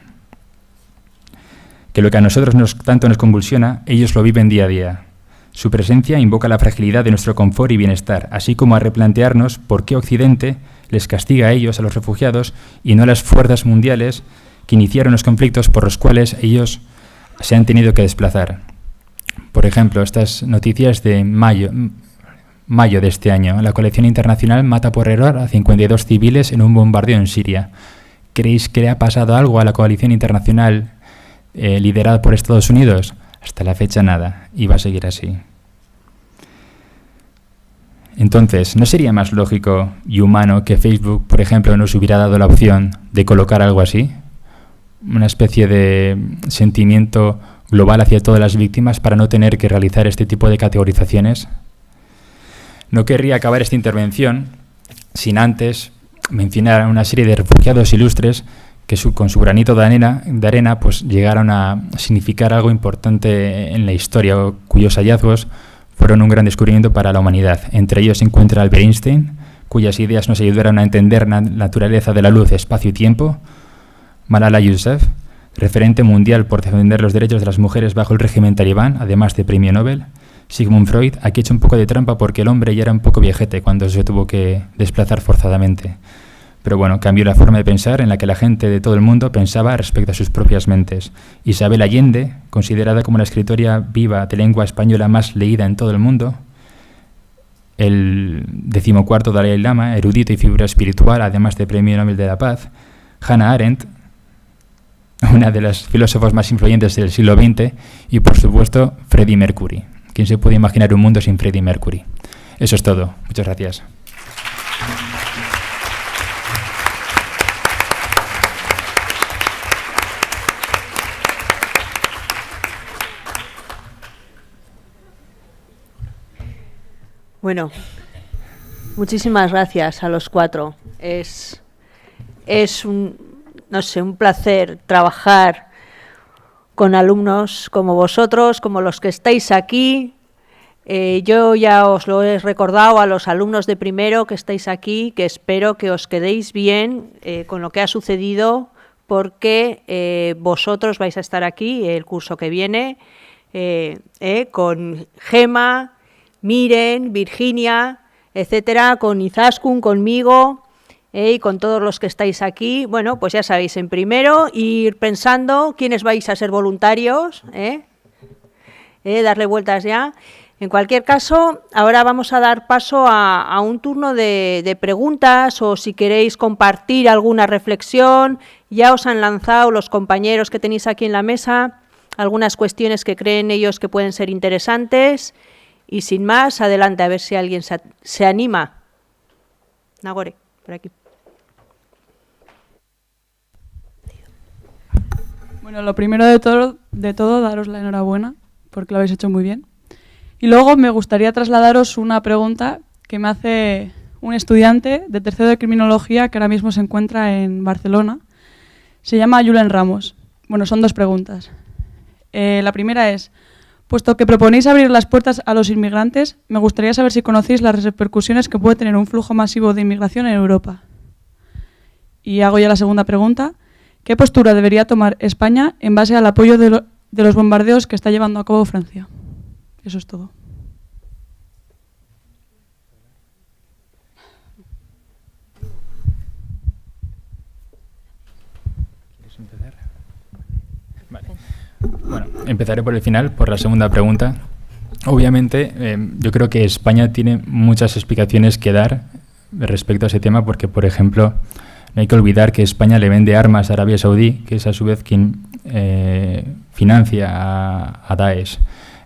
[SPEAKER 6] Que lo que a nosotros tanto nos convulsiona, ellos lo viven día a día. Su presencia invoca la fragilidad de nuestro confort y bienestar, así como a replantearnos por qué Occidente les castiga a ellos, a los refugiados, y no a las fuerzas mundiales que iniciaron los conflictos por los cuales ellos se han tenido que desplazar. Por ejemplo, estas noticias de mayo de este año. La coalición internacional mata por error a 52 civiles en un bombardeo en Siria. ¿Creéis que le ha pasado algo a la coalición internacional liderada por Estados Unidos? Hasta la fecha nada, y va a seguir así. Entonces, ¿no sería más lógico y humano que Facebook, por ejemplo, nos hubiera dado la opción de colocar algo así? Una especie de sentimiento global hacia todas las víctimas para no tener que realizar este tipo de categorizaciones. No querría acabar esta intervención sin antes mencionar a una serie de refugiados ilustres que con su granito de arena pues llegaron a significar algo importante en la historia, cuyos hallazgos fueron un gran descubrimiento para la humanidad. Entre ellos se encuentra Albert Einstein, cuyas ideas nos ayudaron a entender la naturaleza de la luz, espacio y tiempo; Malala Yousafzai, referente mundial por defender los derechos de las mujeres bajo el régimen talibán, además de premio Nobel; Sigmund Freud, aquí he hecho un poco de trampa porque el hombre ya era un poco viejete cuando se tuvo que desplazar forzadamente. Pero bueno, cambió la forma de pensar en la que la gente de todo el mundo pensaba respecto a sus propias mentes. Isabel Allende, considerada como la escritora viva de lengua española más leída en todo el mundo; el 14º Dalai Lama, erudito y figura espiritual, además de premio Nobel de la Paz; Hannah Arendt, una de las filósofos más influyentes del siglo XX; y por supuesto Freddie Mercury. ¿Quién se puede imaginar un mundo sin Freddie Mercury? Eso es todo. Muchas gracias.
[SPEAKER 1] Bueno, muchísimas gracias a los cuatro. Es un placer trabajar con alumnos como vosotros, como los que estáis aquí. Yo ya os lo he recordado a los alumnos de primero que estáis aquí, que espero que os quedéis bien con lo que ha sucedido, porque vosotros vais a estar aquí el curso que viene con Gema, Miren, Virginia, etcétera, con Izaskun, conmigo y con todos los que estáis aquí. Bueno, pues ya sabéis, en primero ir pensando quiénes vais a ser voluntarios, darle vueltas ya. En cualquier caso, ahora vamos a dar paso a un turno de preguntas, o si queréis compartir alguna reflexión. Ya os han lanzado los compañeros que tenéis aquí en la mesa algunas cuestiones que creen ellos que pueden ser interesantes. Y sin más, adelante, a ver si alguien se anima. Nagore, por aquí.
[SPEAKER 7] Bueno, lo primero de todo, daros la enhorabuena, porque lo habéis hecho muy bien. Y luego me gustaría trasladaros una pregunta que me hace un estudiante de tercero de Criminología que ahora mismo se encuentra en Barcelona. Se llama Julen Ramos. Bueno, son dos preguntas. La primera es: puesto que proponéis abrir las puertas a los inmigrantes, me gustaría saber si conocéis las repercusiones que puede tener un flujo masivo de inmigración en Europa. Y hago ya la segunda pregunta: ¿qué postura debería tomar España en base al apoyo de los bombardeos que está llevando a cabo Francia? Eso es todo.
[SPEAKER 6] ¿Quieres empezar? Vale. Bueno, empezaré por el final, por la segunda pregunta. Obviamente, yo creo que España tiene muchas explicaciones que dar respecto a ese tema, porque, por ejemplo, no hay que olvidar que España le vende armas a Arabia Saudí, que es a su vez quien financia a Daesh.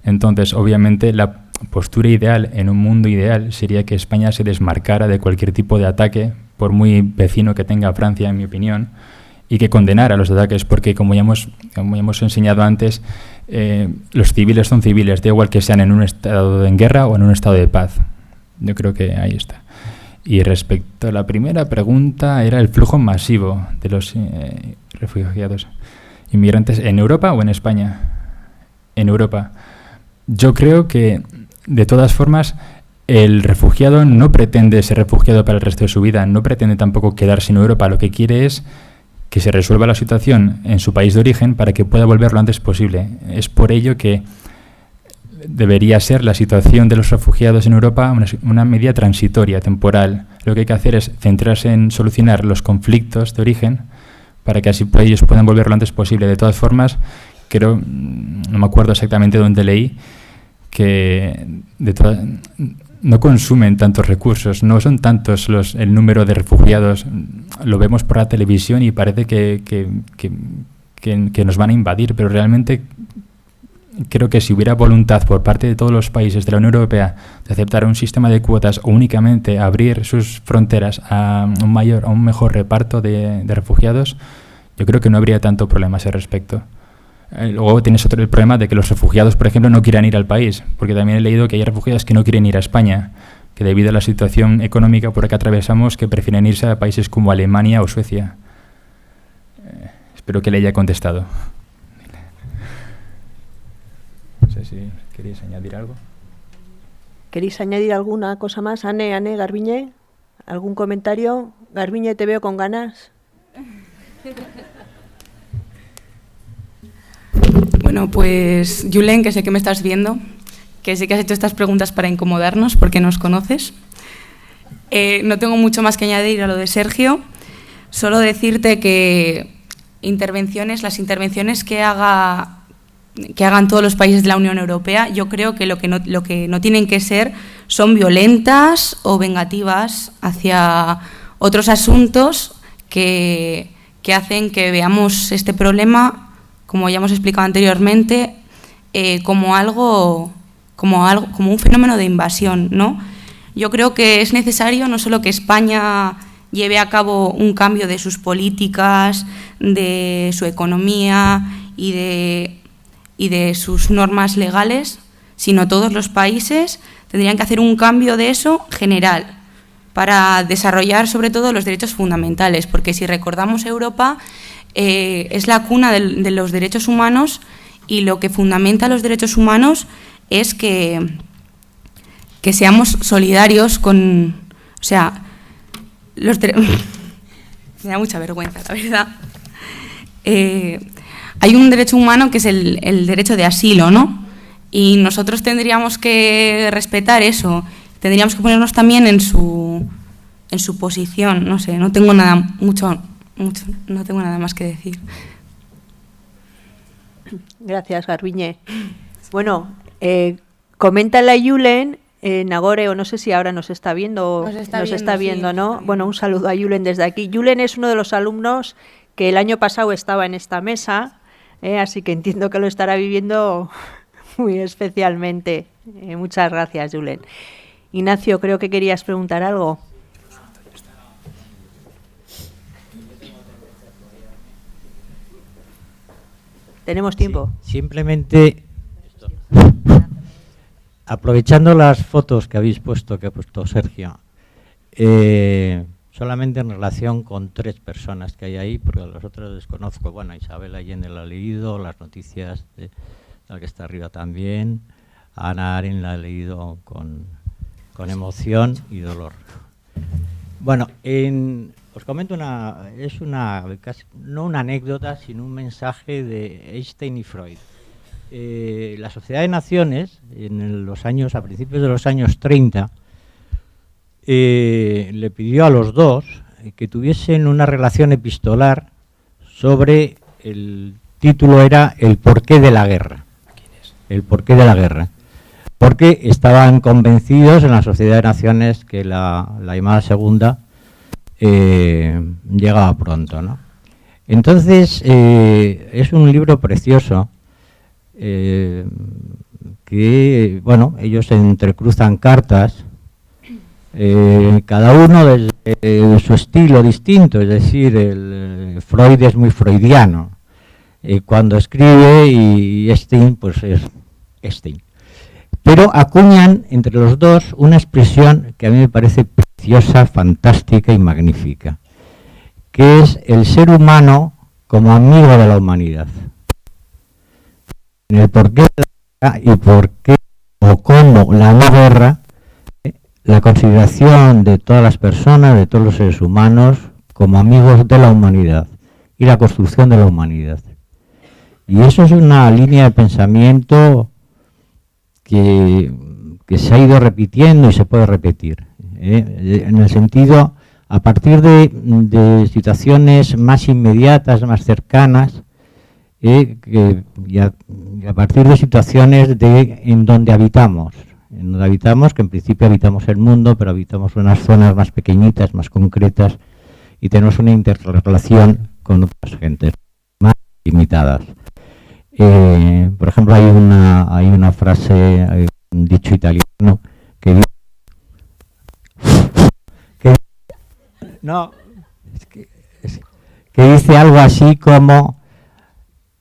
[SPEAKER 6] Entonces, obviamente, la postura ideal en un mundo ideal sería que España se desmarcara de cualquier tipo de ataque, por muy vecino que tenga Francia, en mi opinión, y que condenara los ataques, porque como ya hemos enseñado antes, los civiles son civiles, da igual que sean en un estado de guerra o en un estado de paz. Yo creo que ahí está. Y respecto a la primera pregunta, era el flujo masivo de los refugiados inmigrantes en Europa o en España. En Europa. Yo creo que, de todas formas, el refugiado no pretende ser refugiado para el resto de su vida, no pretende tampoco quedarse en Europa. Lo que quiere es que se resuelva la situación en su país de origen para que pueda volver lo antes posible. Es por ello que debería ser la situación de los refugiados en Europa una medida transitoria, temporal. Lo que hay que hacer es centrarse en solucionar los conflictos de origen para que así ellos puedan volver lo antes posible. De todas formas, creo, no me acuerdo exactamente dónde leí, que no consumen tantos recursos, no son tantos el número de refugiados. Lo vemos por la televisión y parece que nos van a invadir, pero realmente creo que si hubiera voluntad por parte de todos los países de la Unión Europea de aceptar un sistema de cuotas o únicamente abrir sus fronteras a un mejor reparto de refugiados, yo creo que no habría tanto problema a ese respecto. Luego tienes el problema de que los refugiados, por ejemplo, no quieran ir al país, porque también he leído que hay refugiados que no quieren ir a España, que debido a la situación económica por la que atravesamos, que prefieren irse a países como Alemania o Suecia. Espero que le haya contestado. No sé si queréis añadir algo.
[SPEAKER 1] ¿Queréis añadir alguna cosa más? Ane, Garbiñe, ¿algún comentario? Garbiñe, te veo con ganas.
[SPEAKER 5] Bueno, pues Julen, que sé que me estás viendo, que sé que has hecho estas preguntas para incomodarnos porque nos conoces. No tengo mucho más que añadir a lo de Sergio, solo decirte que las intervenciones que hagan todos los países de la Unión Europea, yo creo que lo que no tienen que ser son violentas o vengativas hacia otros asuntos que hacen que veamos este problema, como ya hemos explicado anteriormente, como un fenómeno de invasión, ¿no? Yo creo que es necesario no solo que España lleve a cabo un cambio de sus políticas, de su economía y de sus normas legales, sino todos los países tendrían que hacer un cambio de eso general para desarrollar sobre todo los derechos fundamentales, porque si recordamos Europa, es la cuna de los derechos humanos, y lo que fundamenta los derechos humanos es que seamos solidarios con... O sea, me da mucha vergüenza, la verdad. Hay un derecho humano que es el derecho de asilo, ¿no? Y nosotros tendríamos que respetar eso, tendríamos que ponernos también en su posición, no sé, no tengo nada no tengo nada más que decir.
[SPEAKER 1] Gracias, Garbiñe. Bueno, coméntale a Julen, Nagore, o no sé si ahora nos está viendo, nos está viendo, sí, ¿no? Bueno, un saludo a Julen desde aquí. Julen es uno de los alumnos que el año pasado estaba en esta mesa, así que entiendo que lo estará viviendo muy especialmente. Muchas gracias, Julen. Ignacio, creo que querías preguntar algo. Tenemos tiempo.
[SPEAKER 8] Sí, simplemente, aprovechando las fotos que habéis puesto, que ha puesto Sergio, solamente en relación con 3 personas que hay ahí, porque a los otros desconozco. Bueno, Isabel Allende la ha leído, las noticias de la que está arriba también, Ana Aren la ha leído con emoción y dolor. Bueno, os comento no una anécdota, sino un mensaje de Einstein y Freud. La Sociedad de Naciones, a principios de los años 30, le pidió a los dos que tuviesen una relación epistolar sobre, el título era El porqué de la guerra. El porqué de la guerra. Porque estaban convencidos en la Sociedad de Naciones que la llamada segunda llegaba pronto, ¿no? Entonces, es un libro precioso que, bueno, ellos entrecruzan cartas, cada uno desde su estilo distinto, es decir, Freud es muy freudiano cuando escribe y Einstein, pues es Einstein. Pero acuñan entre los dos una expresión que a mí me parece preciosa, fantástica y magnífica, que es el ser humano como amigo de la humanidad. En el porqué de la guerra y por qué o cómo la no guerra, la consideración de todas las personas, de todos los seres humanos, como amigos de la humanidad y la construcción de la humanidad. Y eso es una línea de pensamiento que se ha ido repitiendo y se puede repetir, en el sentido, a partir de situaciones más inmediatas, más cercanas, y a partir de situaciones en donde habitamos, que en principio habitamos el mundo, pero habitamos unas zonas más pequeñitas, más concretas, y tenemos una interrelación con otras gentes más limitadas. Por ejemplo, hay una frase, hay un dicho italiano que dice algo así como: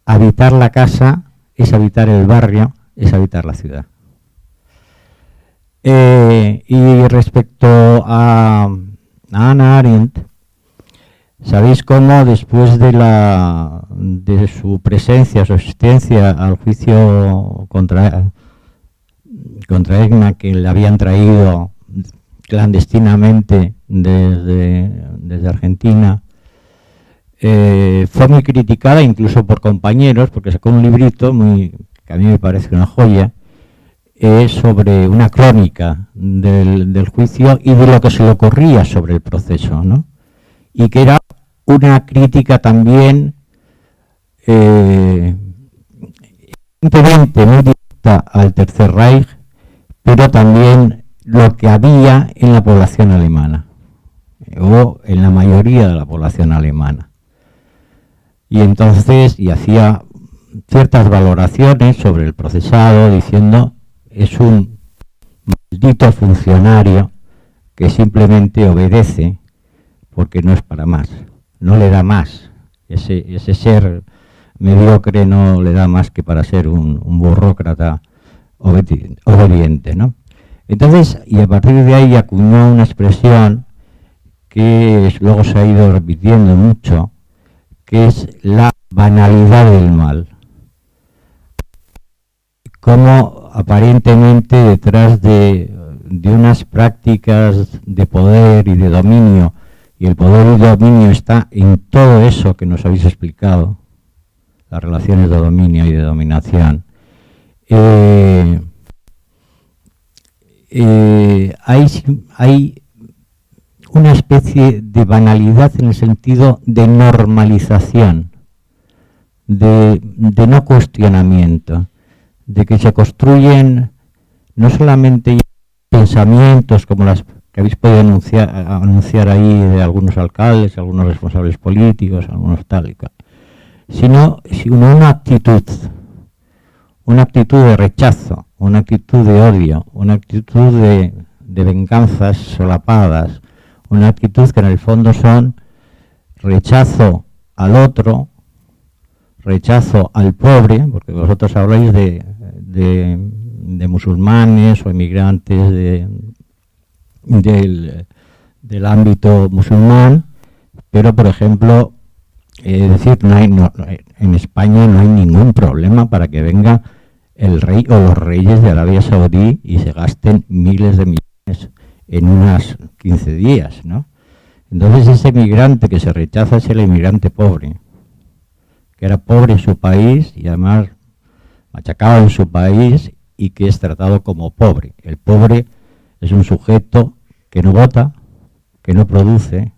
[SPEAKER 8] habitar la casa es habitar el barrio, es habitar la ciudad. Y respecto a Hannah Arendt, sabéis cómo después de su presencia, su existencia al juicio contra Egna, que le habían traído clandestinamente desde Argentina, fue muy criticada incluso por compañeros, porque sacó un librito que a mí me parece una joya, sobre una crónica del juicio y de lo que se le ocurría sobre el proceso, ¿no? Y que era una crítica también evidentemente muy directa al Tercer Reich, pero también lo que había en la población alemana, o en la mayoría de la población alemana. Y entonces, hacía ciertas valoraciones sobre el procesado, diciendo: es un maldito funcionario que simplemente obedece porque no es para más, no le da más. Ese ser mediocre no le da más que para ser un burócrata obediente, ¿no? Entonces, y a partir de ahí acuñó una expresión que luego se ha ido repitiendo mucho, que es la banalidad del mal. Como aparentemente detrás de unas prácticas de poder y de dominio, y el poder y dominio está en todo eso que nos habéis explicado, las relaciones de dominio y de dominación, hay una especie de banalidad en el sentido de normalización, de no cuestionamiento, de que se construyen no solamente pensamientos como las que habéis podido anunciar ahí de algunos alcaldes, algunos responsables políticos, algunos tal y cual, sino una actitud de rechazo, una actitud de odio, una actitud de venganzas solapadas, una actitud que en el fondo son rechazo al otro, rechazo al pobre, porque vosotros habláis de musulmanes o inmigrantes del ámbito musulmán, pero por ejemplo, en España no hay ningún problema para que venga el rey o los reyes de Arabia Saudí y se gasten miles de millones en unos 15 días, ¿no? Entonces ese migrante que se rechaza es el inmigrante pobre, que era pobre en su país y además machacado en su país y que es tratado como pobre. El pobre es un sujeto que no vota, que no produce,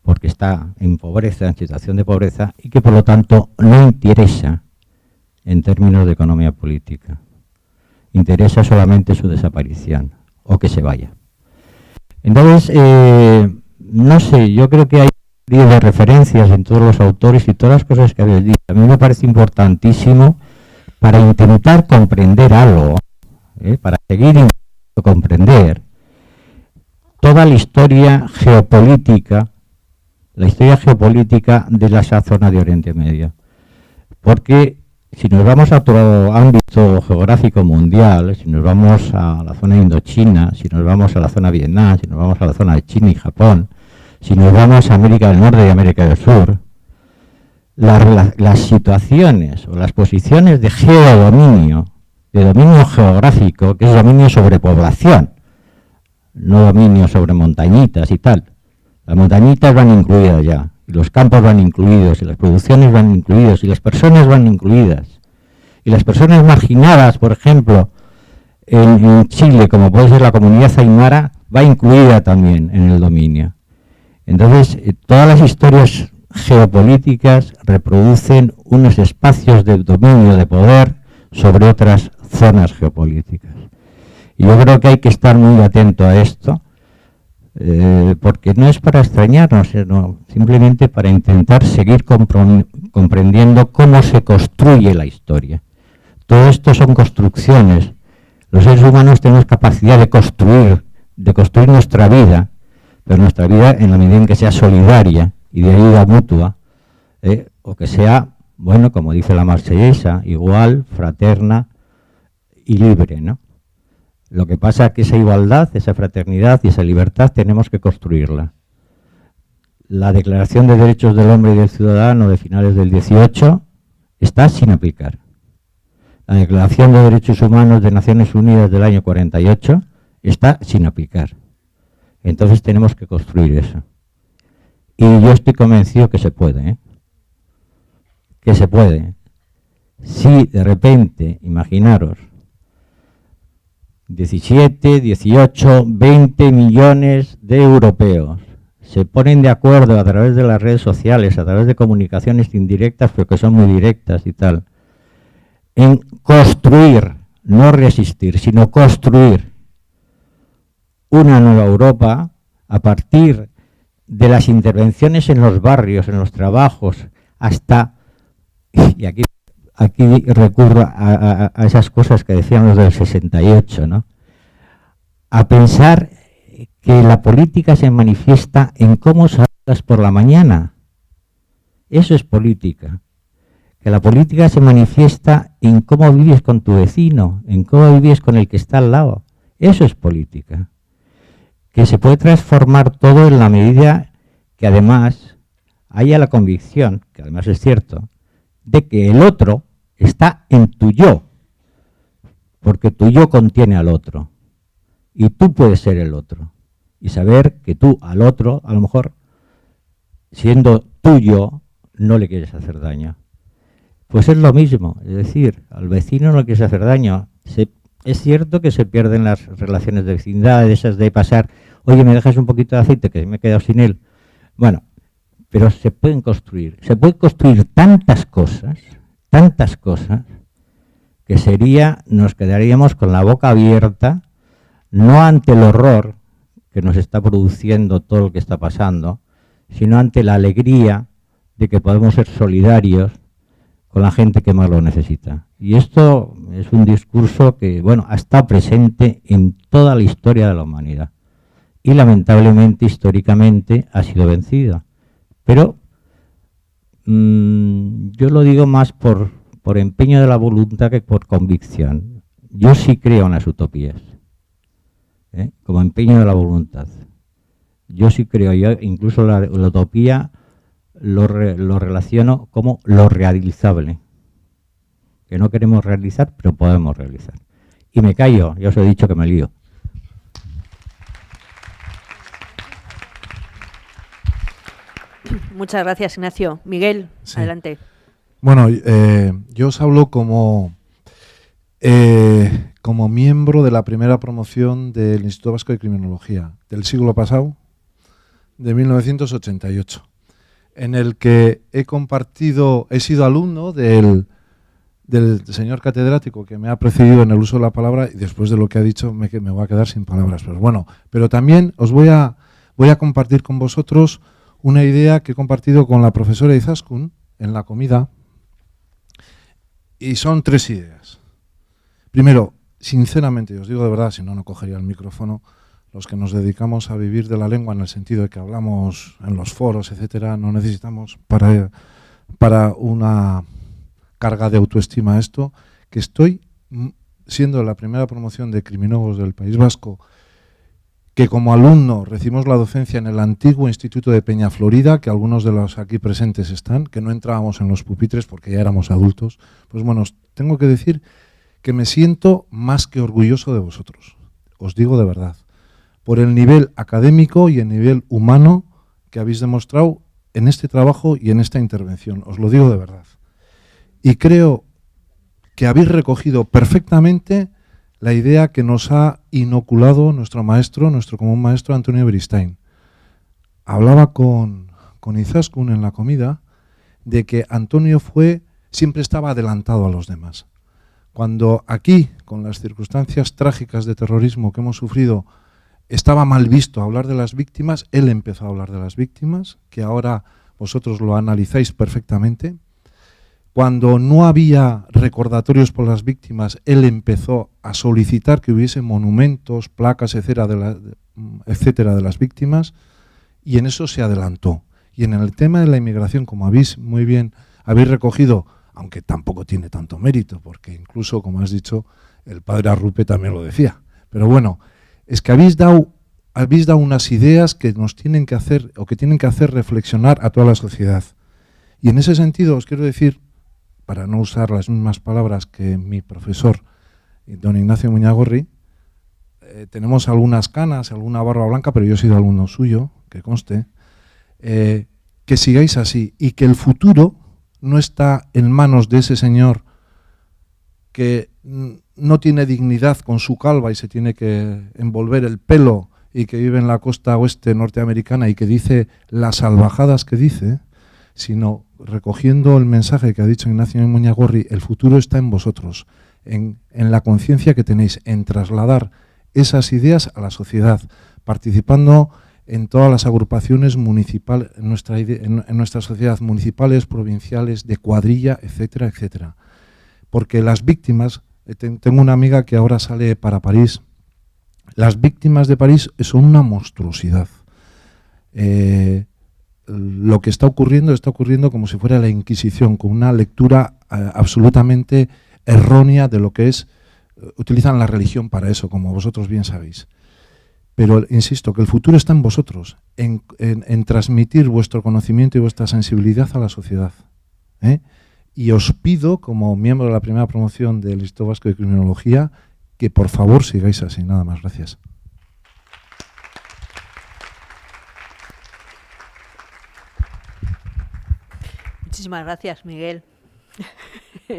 [SPEAKER 8] porque está en pobreza, en situación de pobreza, y que por lo tanto no interesa en términos de economía política. Interesa solamente su desaparición o que se vaya. Entonces, no sé, yo creo que hay de referencias en todos los autores y todas las cosas que habéis dicho. A mí me parece importantísimo para intentar comprender algo, para seguir intentando comprender toda la historia geopolítica de esa zona de Oriente Medio. Porque si nos vamos a otro ámbito geográfico mundial, si nos vamos a la zona Indochina, si nos vamos a la zona Vietnam, si nos vamos a la zona de China y Japón, si nos vamos a América del Norte y América del Sur, las situaciones o las posiciones de geodominio, de dominio geográfico, que es dominio sobre población, no dominio sobre montañitas y tal. Las montañitas van incluidas ya, y los campos van incluidos, y las producciones van incluidos, y las personas van incluidas. Y las personas marginadas, por ejemplo, en Chile, como puede ser la comunidad aymara, va incluida también en el dominio. Entonces, todas las historias geopolíticas reproducen unos espacios de dominio, de poder, sobre otras zonas geopolíticas. Y yo creo que hay que estar muy atento a esto, porque no es para extrañarnos, sino simplemente para intentar seguir comprendiendo cómo se construye la historia. Todo esto son construcciones. Los seres humanos tenemos capacidad de construir nuestra vida, pero nuestra vida en la medida en que sea solidaria y de ayuda mutua, o que sea, bueno, como dice la Marsellesa, igual, fraterna y libre, ¿no? Lo que pasa es que esa igualdad, esa fraternidad y esa libertad tenemos que construirla. La Declaración de Derechos del Hombre y del Ciudadano de finales del 18 está sin aplicar. La Declaración de Derechos Humanos de Naciones Unidas del año 48 está sin aplicar. Entonces tenemos que construir eso. Y yo estoy convencido que se puede, que se puede. Si de repente, imaginaros, 17, 18, 20 millones de europeos se ponen de acuerdo a través de las redes sociales, a través de comunicaciones indirectas, pero que son muy directas y tal, en construir, no resistir, sino construir una nueva Europa a partir de las intervenciones en los barrios, en los trabajos, hasta, y aquí recurro a esas cosas que decían los del 68, ¿no? A pensar que la política se manifiesta en cómo salgas por la mañana. Eso es política. Que la política se manifiesta en cómo vives con tu vecino, en cómo vives con el que está al lado. Eso es política. Que se puede transformar todo en la medida que además haya la convicción, que además es cierto, de que el otro está en tu yo, porque tu yo contiene al otro, y tú puedes ser el otro, y saber que tú al otro, a lo mejor, siendo tuyo, no le quieres hacer daño. Pues es lo mismo, es decir, al vecino no le quieres hacer daño, es cierto que se pierden las relaciones de vecindad, esas de pasar, oye, ¿me dejas un poquito de aceite que me he quedado sin él? Bueno, pero se pueden construir tantas cosas, que nos quedaríamos con la boca abierta, no ante el horror que nos está produciendo todo lo que está pasando, sino ante la alegría de que podemos ser solidarios con la gente que más lo necesita. Y esto es un discurso que, bueno, ha estado presente en toda la historia de la humanidad. Y lamentablemente, históricamente, ha sido vencida. Pero yo lo digo más por empeño de la voluntad que por convicción. Yo sí creo en las utopías, como empeño de la voluntad. Yo sí creo, yo incluso la utopía lo relaciono como lo realizable, que no queremos realizar, pero podemos realizar. Y me callo, ya os he dicho que me lío.
[SPEAKER 1] Muchas gracias, Ignacio. Miguel,
[SPEAKER 9] sí.
[SPEAKER 1] Adelante.
[SPEAKER 9] Bueno, yo os hablo como miembro de la primera promoción del Instituto Vasco de Criminología del siglo pasado, de 1988, en el que he sido alumno del señor catedrático que me ha precedido en el uso de la palabra, y después de lo que ha dicho me voy a quedar sin palabras. Pero bueno, pero también os voy a compartir con vosotros una idea que he compartido con la profesora Izaskun en la comida, y son 3 ideas. Primero, sinceramente, os digo de verdad, si no, no cogería el micrófono, los que nos dedicamos a vivir de la lengua en el sentido de que hablamos en los foros, etcétera, no necesitamos para una carga de autoestima esto, que estoy siendo la primera promoción de criminólogos del País Vasco, que como alumno recibimos la docencia en el antiguo Instituto de Peña Florida, que algunos de los aquí presentes están, que no entrábamos en los pupitres porque ya éramos adultos. Pues bueno, os tengo que decir que me siento más que orgulloso de vosotros, os digo de verdad, por el nivel académico y el nivel humano que habéis demostrado en este trabajo y en esta intervención, os lo digo de verdad. Y creo que habéis recogido perfectamente la idea que nos ha inoculado nuestro común maestro Antonio Beristain. Hablaba con Izaskun en la comida de que Antonio siempre estaba adelantado a los demás. Cuando aquí, con las circunstancias trágicas de terrorismo que hemos sufrido, estaba mal visto hablar de las víctimas, él empezó a hablar de las víctimas, que ahora vosotros lo analizáis perfectamente. Cuando no había recordatorios por las víctimas, él empezó a solicitar que hubiese monumentos, placas, etcétera, de las víctimas, y en eso se adelantó. Y en el tema de la inmigración, como habéis recogido, aunque tampoco tiene tanto mérito, porque incluso, como has dicho, el padre Arrupe también lo decía. Pero bueno, es que habéis dado unas ideas que nos tienen que hacer, o que tienen que hacer reflexionar a toda la sociedad. Y en ese sentido os quiero decir, para no usar las mismas palabras que mi profesor, don Ignacio Muñagorri, tenemos algunas canas, alguna barba blanca, pero yo he sido alumno suyo, que conste, que sigáis así y que el futuro no está en manos de ese señor que no tiene dignidad con su calva y se tiene que envolver el pelo y que vive en la costa oeste norteamericana y que dice las salvajadas que dice, sino recogiendo el mensaje que ha dicho Ignacio Muñagorri, el futuro está en vosotros, en la conciencia que tenéis, en trasladar esas ideas a la sociedad, participando en todas las agrupaciones municipales, en nuestra sociedad, municipales, provinciales, de cuadrilla, etcétera, etcétera. Porque las víctimas, tengo una amiga que ahora sale para París, las víctimas de París son una monstruosidad. Lo que está ocurriendo como si fuera la Inquisición, con una lectura absolutamente errónea de lo que es, utilizan la religión para eso, como vosotros bien sabéis. Pero insisto, que el futuro está en vosotros, en transmitir vuestro conocimiento y vuestra sensibilidad a la sociedad. Y os pido, como miembro de la primera promoción del Instituto Vasco de Criminología, que por favor sigáis así. Nada más, gracias.
[SPEAKER 1] Muchísimas gracias, Miguel.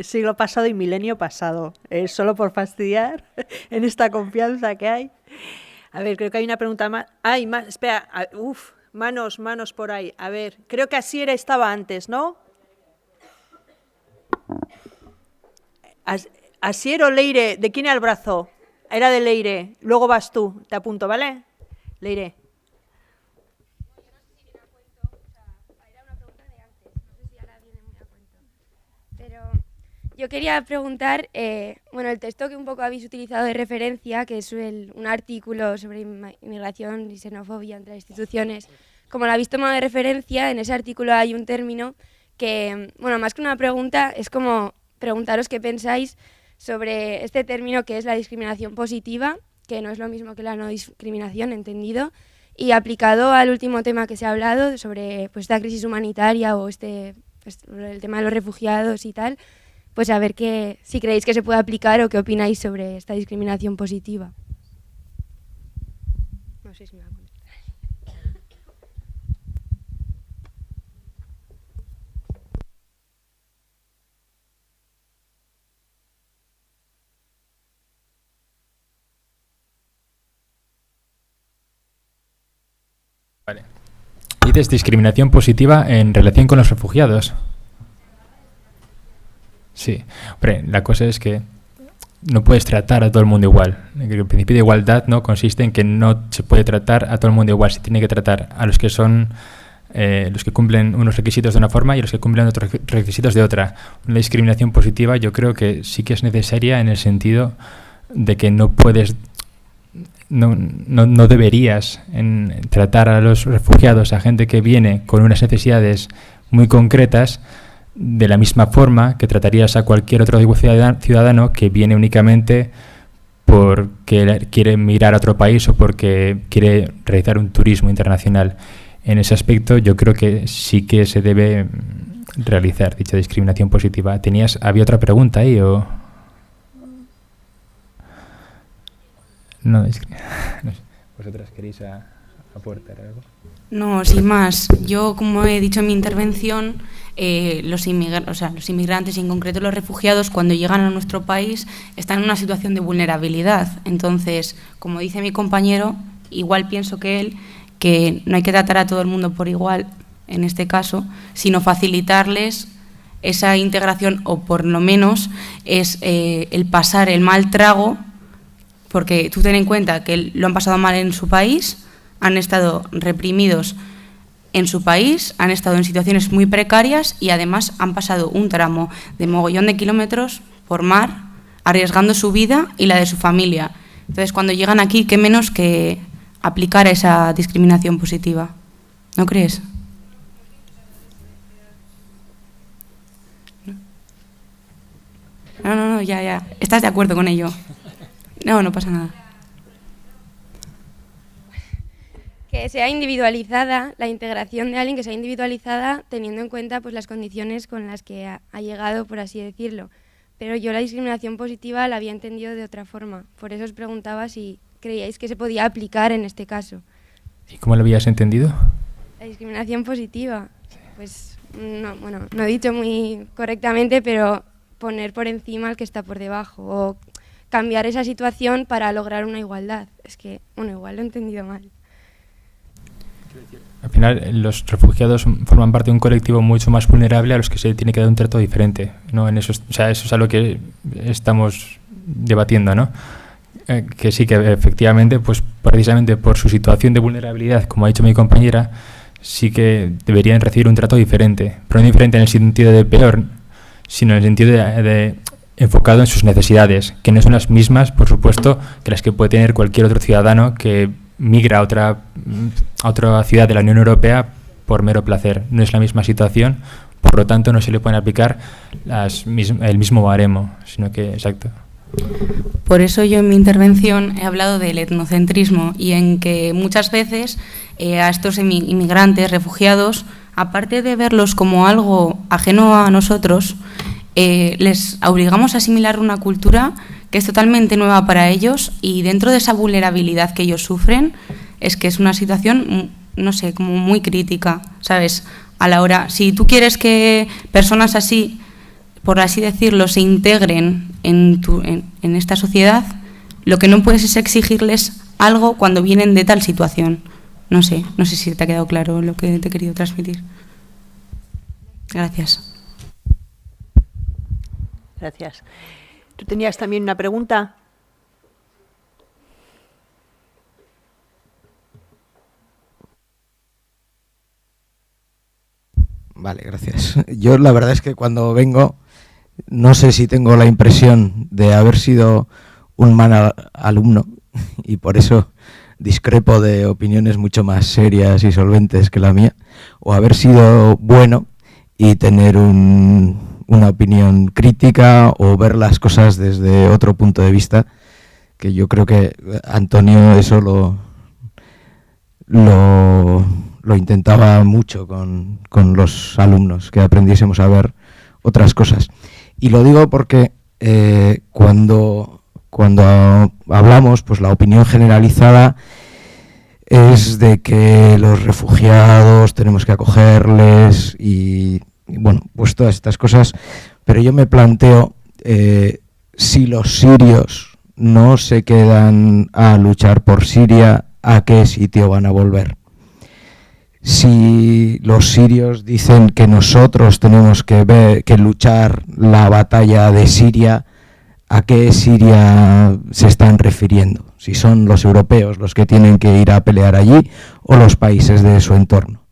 [SPEAKER 1] siglo pasado y milenio pasado. Solo por fastidiar en esta confianza que hay. A ver, creo que hay una pregunta más. Ay, más, espera, manos por ahí. A ver, creo que Asier estaba antes, ¿no? Asier o Leire, ¿de quién era el brazo? Era de Leire, luego vas tú, te apunto, ¿vale? Leire.
[SPEAKER 10] Yo quería preguntar, bueno, el texto que un poco habéis utilizado de referencia, que es un artículo sobre inmigración y xenofobia entre las instituciones, como lo habéis tomado de referencia, en ese artículo hay un término que, bueno, más que una pregunta, es como preguntaros qué pensáis sobre este término que es la discriminación positiva, que no es lo mismo que la no discriminación, entendido, y aplicado al último tema que se ha hablado sobre pues, esta crisis humanitaria o el tema de los refugiados y tal, pues a ver si creéis que se puede aplicar o qué opináis sobre esta discriminación positiva. No sé si me va a contestar.
[SPEAKER 6] Vale. Dices discriminación positiva en relación con los refugiados. Sí, hombre, la cosa es que no puedes tratar a todo el mundo igual. El principio de igualdad no consiste en que no se puede tratar a todo el mundo igual. Se tiene que tratar a los que son los que cumplen unos requisitos de una forma y a los que cumplen otros requisitos de otra. Una discriminación positiva yo creo que sí que es necesaria en el sentido de que no puedes, no deberías tratar a los refugiados, a gente que viene con unas necesidades muy concretas, de la misma forma que tratarías a cualquier otro ciudadano que viene únicamente porque quiere emigrar a otro país o porque quiere realizar un turismo internacional. En ese aspecto yo creo que sí que se debe realizar dicha discriminación positiva. ¿Había otra pregunta ahí o...? No, ¿vosotras queréis aportar algo?
[SPEAKER 5] No, sin más. Yo, como he dicho en mi intervención, los inmigrantes y en concreto los refugiados, cuando llegan a nuestro país, están en una situación de vulnerabilidad. Entonces, como dice mi compañero, igual pienso que él, que no hay que tratar a todo el mundo por igual, en este caso, sino facilitarles esa integración, o por lo menos es el pasar el mal trago, porque tú ten en cuenta que lo han pasado mal en su país, han estado reprimidos en su país, han estado en situaciones muy precarias y además han pasado un tramo de mogollón de kilómetros por mar, arriesgando su vida y la de su familia. Entonces, cuando llegan aquí, qué menos que aplicar esa discriminación positiva. ¿No crees? No, ya. ¿Estás de acuerdo con ello? No pasa nada.
[SPEAKER 10] Que sea individualizada, la integración de alguien que sea individualizada teniendo en cuenta pues las condiciones con las que ha llegado, por así decirlo. Pero yo la discriminación positiva la había entendido de otra forma. Por eso os preguntaba si creíais que se podía aplicar en este caso.
[SPEAKER 6] ¿Y cómo lo habías entendido?
[SPEAKER 10] La discriminación positiva. Pues no he dicho muy correctamente, pero poner por encima al que está por debajo o cambiar esa situación para lograr una igualdad. Es que, igual lo he entendido mal.
[SPEAKER 6] Al final, los refugiados forman parte de un colectivo mucho más vulnerable a los que se tiene que dar un trato diferente, ¿no? Eso es algo que estamos debatiendo, ¿no? Que sí, que efectivamente, pues precisamente por su situación de vulnerabilidad, como ha dicho mi compañera, sí que deberían recibir un trato diferente, pero no diferente en el sentido de peor, sino en el sentido de enfocado en sus necesidades, que no son las mismas, por supuesto, que las que puede tener cualquier otro ciudadano que migra a otra ciudad de la Unión Europea por mero placer. No es la misma situación, por lo tanto no se le pueden aplicar el mismo baremo, sino que, exacto.
[SPEAKER 5] Por eso yo en mi intervención he hablado del etnocentrismo y en que muchas veces a estos inmigrantes, refugiados, aparte de verlos como algo ajeno a nosotros, les obligamos a asimilar una cultura que es totalmente nueva para ellos y dentro de esa vulnerabilidad que ellos sufren es que es una situación, no sé, como muy crítica, ¿sabes? A la hora, si tú quieres que personas así por así decirlo, se integren en esta sociedad, lo que no puedes es exigirles algo cuando vienen de tal situación. No sé si te ha quedado claro lo que te he querido transmitir. Gracias.
[SPEAKER 1] Gracias. ¿Tú tenías también una pregunta?
[SPEAKER 11] Vale, gracias. Yo la verdad es que cuando vengo, no sé si tengo la impresión de haber sido un mal alumno y por eso discrepo de opiniones mucho más serias y solventes que la mía, o haber sido bueno y tener una opinión crítica o ver las cosas desde otro punto de vista, que yo creo que Antonio eso lo intentaba mucho con los alumnos, que aprendiésemos a ver otras cosas. Y lo digo porque cuando hablamos, pues la opinión generalizada es de que los refugiados tenemos que acogerles y bueno, pues todas estas cosas, pero yo me planteo si los sirios no se quedan a luchar por Siria, ¿a qué sitio van a volver? Si los sirios dicen que nosotros tenemos que luchar la batalla de Siria, ¿a qué Siria se están refiriendo? Si son los europeos los que tienen que ir a pelear allí o los países de su entorno.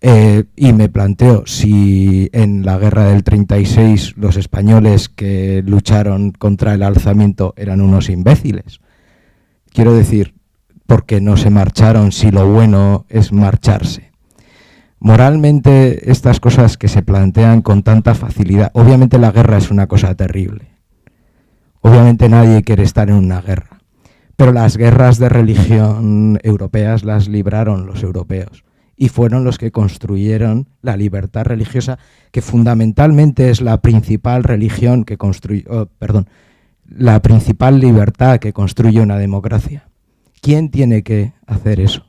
[SPEAKER 11] Y me planteo si en la guerra del 36 los españoles que lucharon contra el alzamiento eran unos imbéciles. Quiero decir, ¿por qué no se marcharon si lo bueno es marcharse? Moralmente, estas cosas que se plantean con tanta facilidad, obviamente la guerra es una cosa terrible. Obviamente nadie quiere estar en una guerra, pero las guerras de religión europeas las libraron los europeos y fueron los que construyeron la libertad religiosa, que fundamentalmente es la principal religión que la principal libertad que construye una democracia. ¿Quién tiene que hacer eso?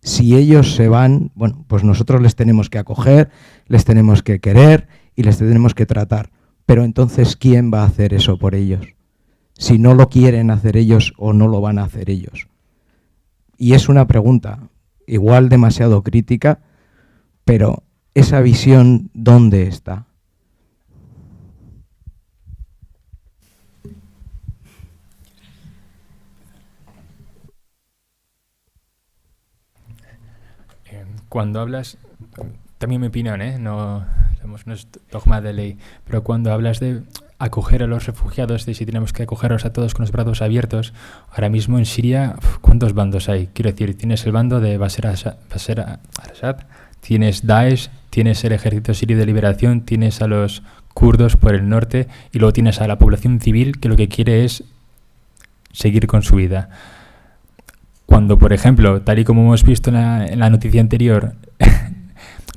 [SPEAKER 11] Si ellos se van, bueno, pues nosotros les tenemos que acoger, les tenemos que querer y les tenemos que tratar. Pero entonces, ¿quién va a hacer eso por ellos? Si no lo quieren hacer ellos o no lo van a hacer ellos. Y es una pregunta igual demasiado crítica, pero esa visión, ¿dónde está?
[SPEAKER 6] Cuando hablas, también mi opinión, no es dogma de ley, pero cuando hablas de acoger a los refugiados, de si tenemos que acogerlos a todos con los brazos abiertos, ahora mismo en Siria, ¿cuántos bandos hay? Quiero decir, tienes el bando de Bashar al-Assad, tienes Daesh, tienes el Ejército Sirio de Liberación, tienes a los kurdos por el norte y luego tienes a la población civil que lo que quiere es seguir con su vida. Cuando, por ejemplo, tal y como hemos visto en la noticia anterior,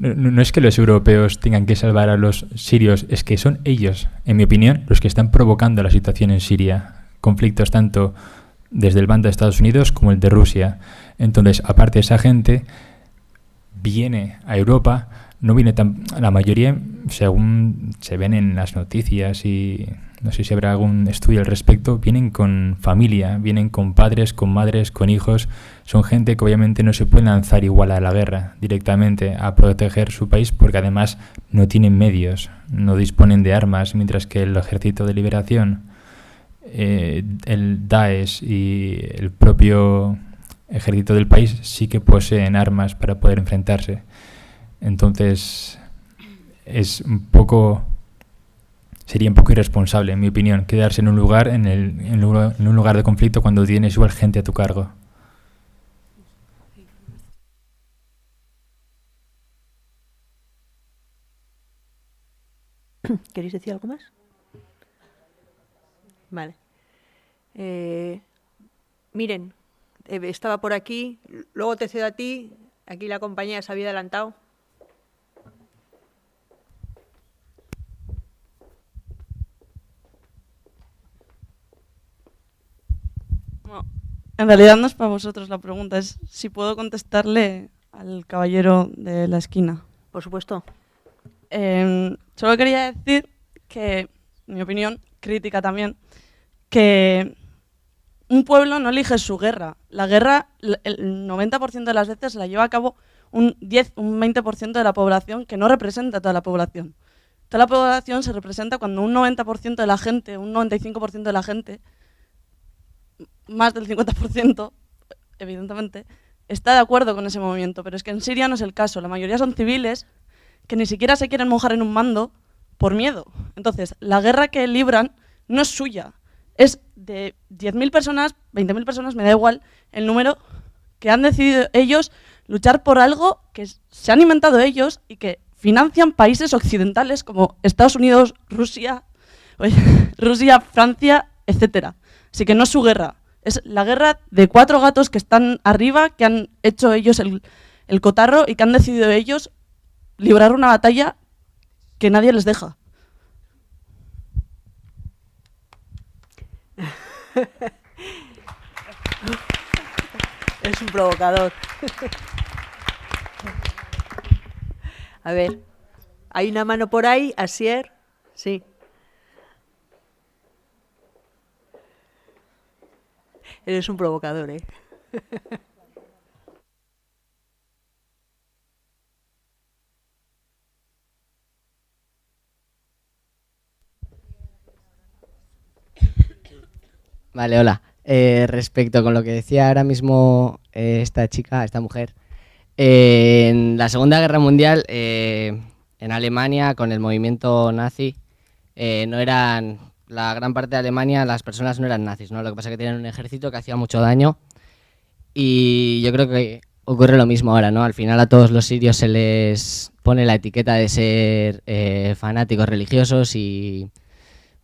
[SPEAKER 6] no es que los europeos tengan que salvar a los sirios, es que son ellos, en mi opinión, los que están provocando la situación en Siria. Conflictos tanto desde el bando de Estados Unidos como el de Rusia. Entonces, aparte, esa gente viene a Europa, no viene la mayoría, según se ven en las noticias y no sé si habrá algún estudio al respecto, vienen con familia, vienen con padres, con madres, con hijos. Son gente que obviamente no se puede lanzar igual a la guerra directamente a proteger su país porque además no tienen medios, no disponen de armas, mientras que el Ejército de Liberación, el Daesh y el propio ejército del país sí que poseen armas para poder enfrentarse. Entonces sería un poco irresponsable, en mi opinión, quedarse en un lugar en un lugar de conflicto cuando tienes igual gente a tu cargo.
[SPEAKER 1] ¿Queréis decir algo más? Vale. Miren, estaba por aquí, luego te cedo a ti, aquí la compañía se había adelantado.
[SPEAKER 7] Bueno, en realidad no es para vosotros la pregunta, es si puedo contestarle al caballero de la esquina.
[SPEAKER 1] Por supuesto.
[SPEAKER 7] Solo quería decir
[SPEAKER 12] que, en mi opinión, crítica también, que un pueblo no elige su guerra. La guerra, el 90% de las veces la lleva a cabo un 20% de la población que no representa a toda la población. Toda la población se representa cuando un 90% de la gente, un 95% de la gente, más del 50%, evidentemente, está de acuerdo con ese movimiento. Pero es que en Siria no es el caso. La mayoría son civiles que ni siquiera se quieren mojar en un mando por miedo. Entonces, la guerra que libran no es suya. Es de 10.000 personas, 20.000 personas, me da igual el número, que han decidido ellos luchar por algo que se han inventado ellos y que financian países occidentales como Estados Unidos, Rusia, Francia, etc. Así que no es su guerra, es la guerra de 4 gatos que están arriba, que han hecho ellos el cotarro y que han decidido ellos librar una batalla que nadie les deja.
[SPEAKER 1] Es un provocador. A ver, hay una mano por ahí, Asier, sí. Eres un provocador, ¿eh?
[SPEAKER 13] Vale, hola. Respecto con lo que decía ahora mismo esta chica, esta mujer, en la Segunda Guerra Mundial, en Alemania, con el movimiento nazi, no eran, la gran parte de Alemania, las personas no eran nazis, ¿no? Lo que pasa es que tenían un ejército que hacía mucho daño y yo creo que ocurre lo mismo ahora, ¿no? Al final a todos los sirios se les pone la etiqueta de ser fanáticos religiosos y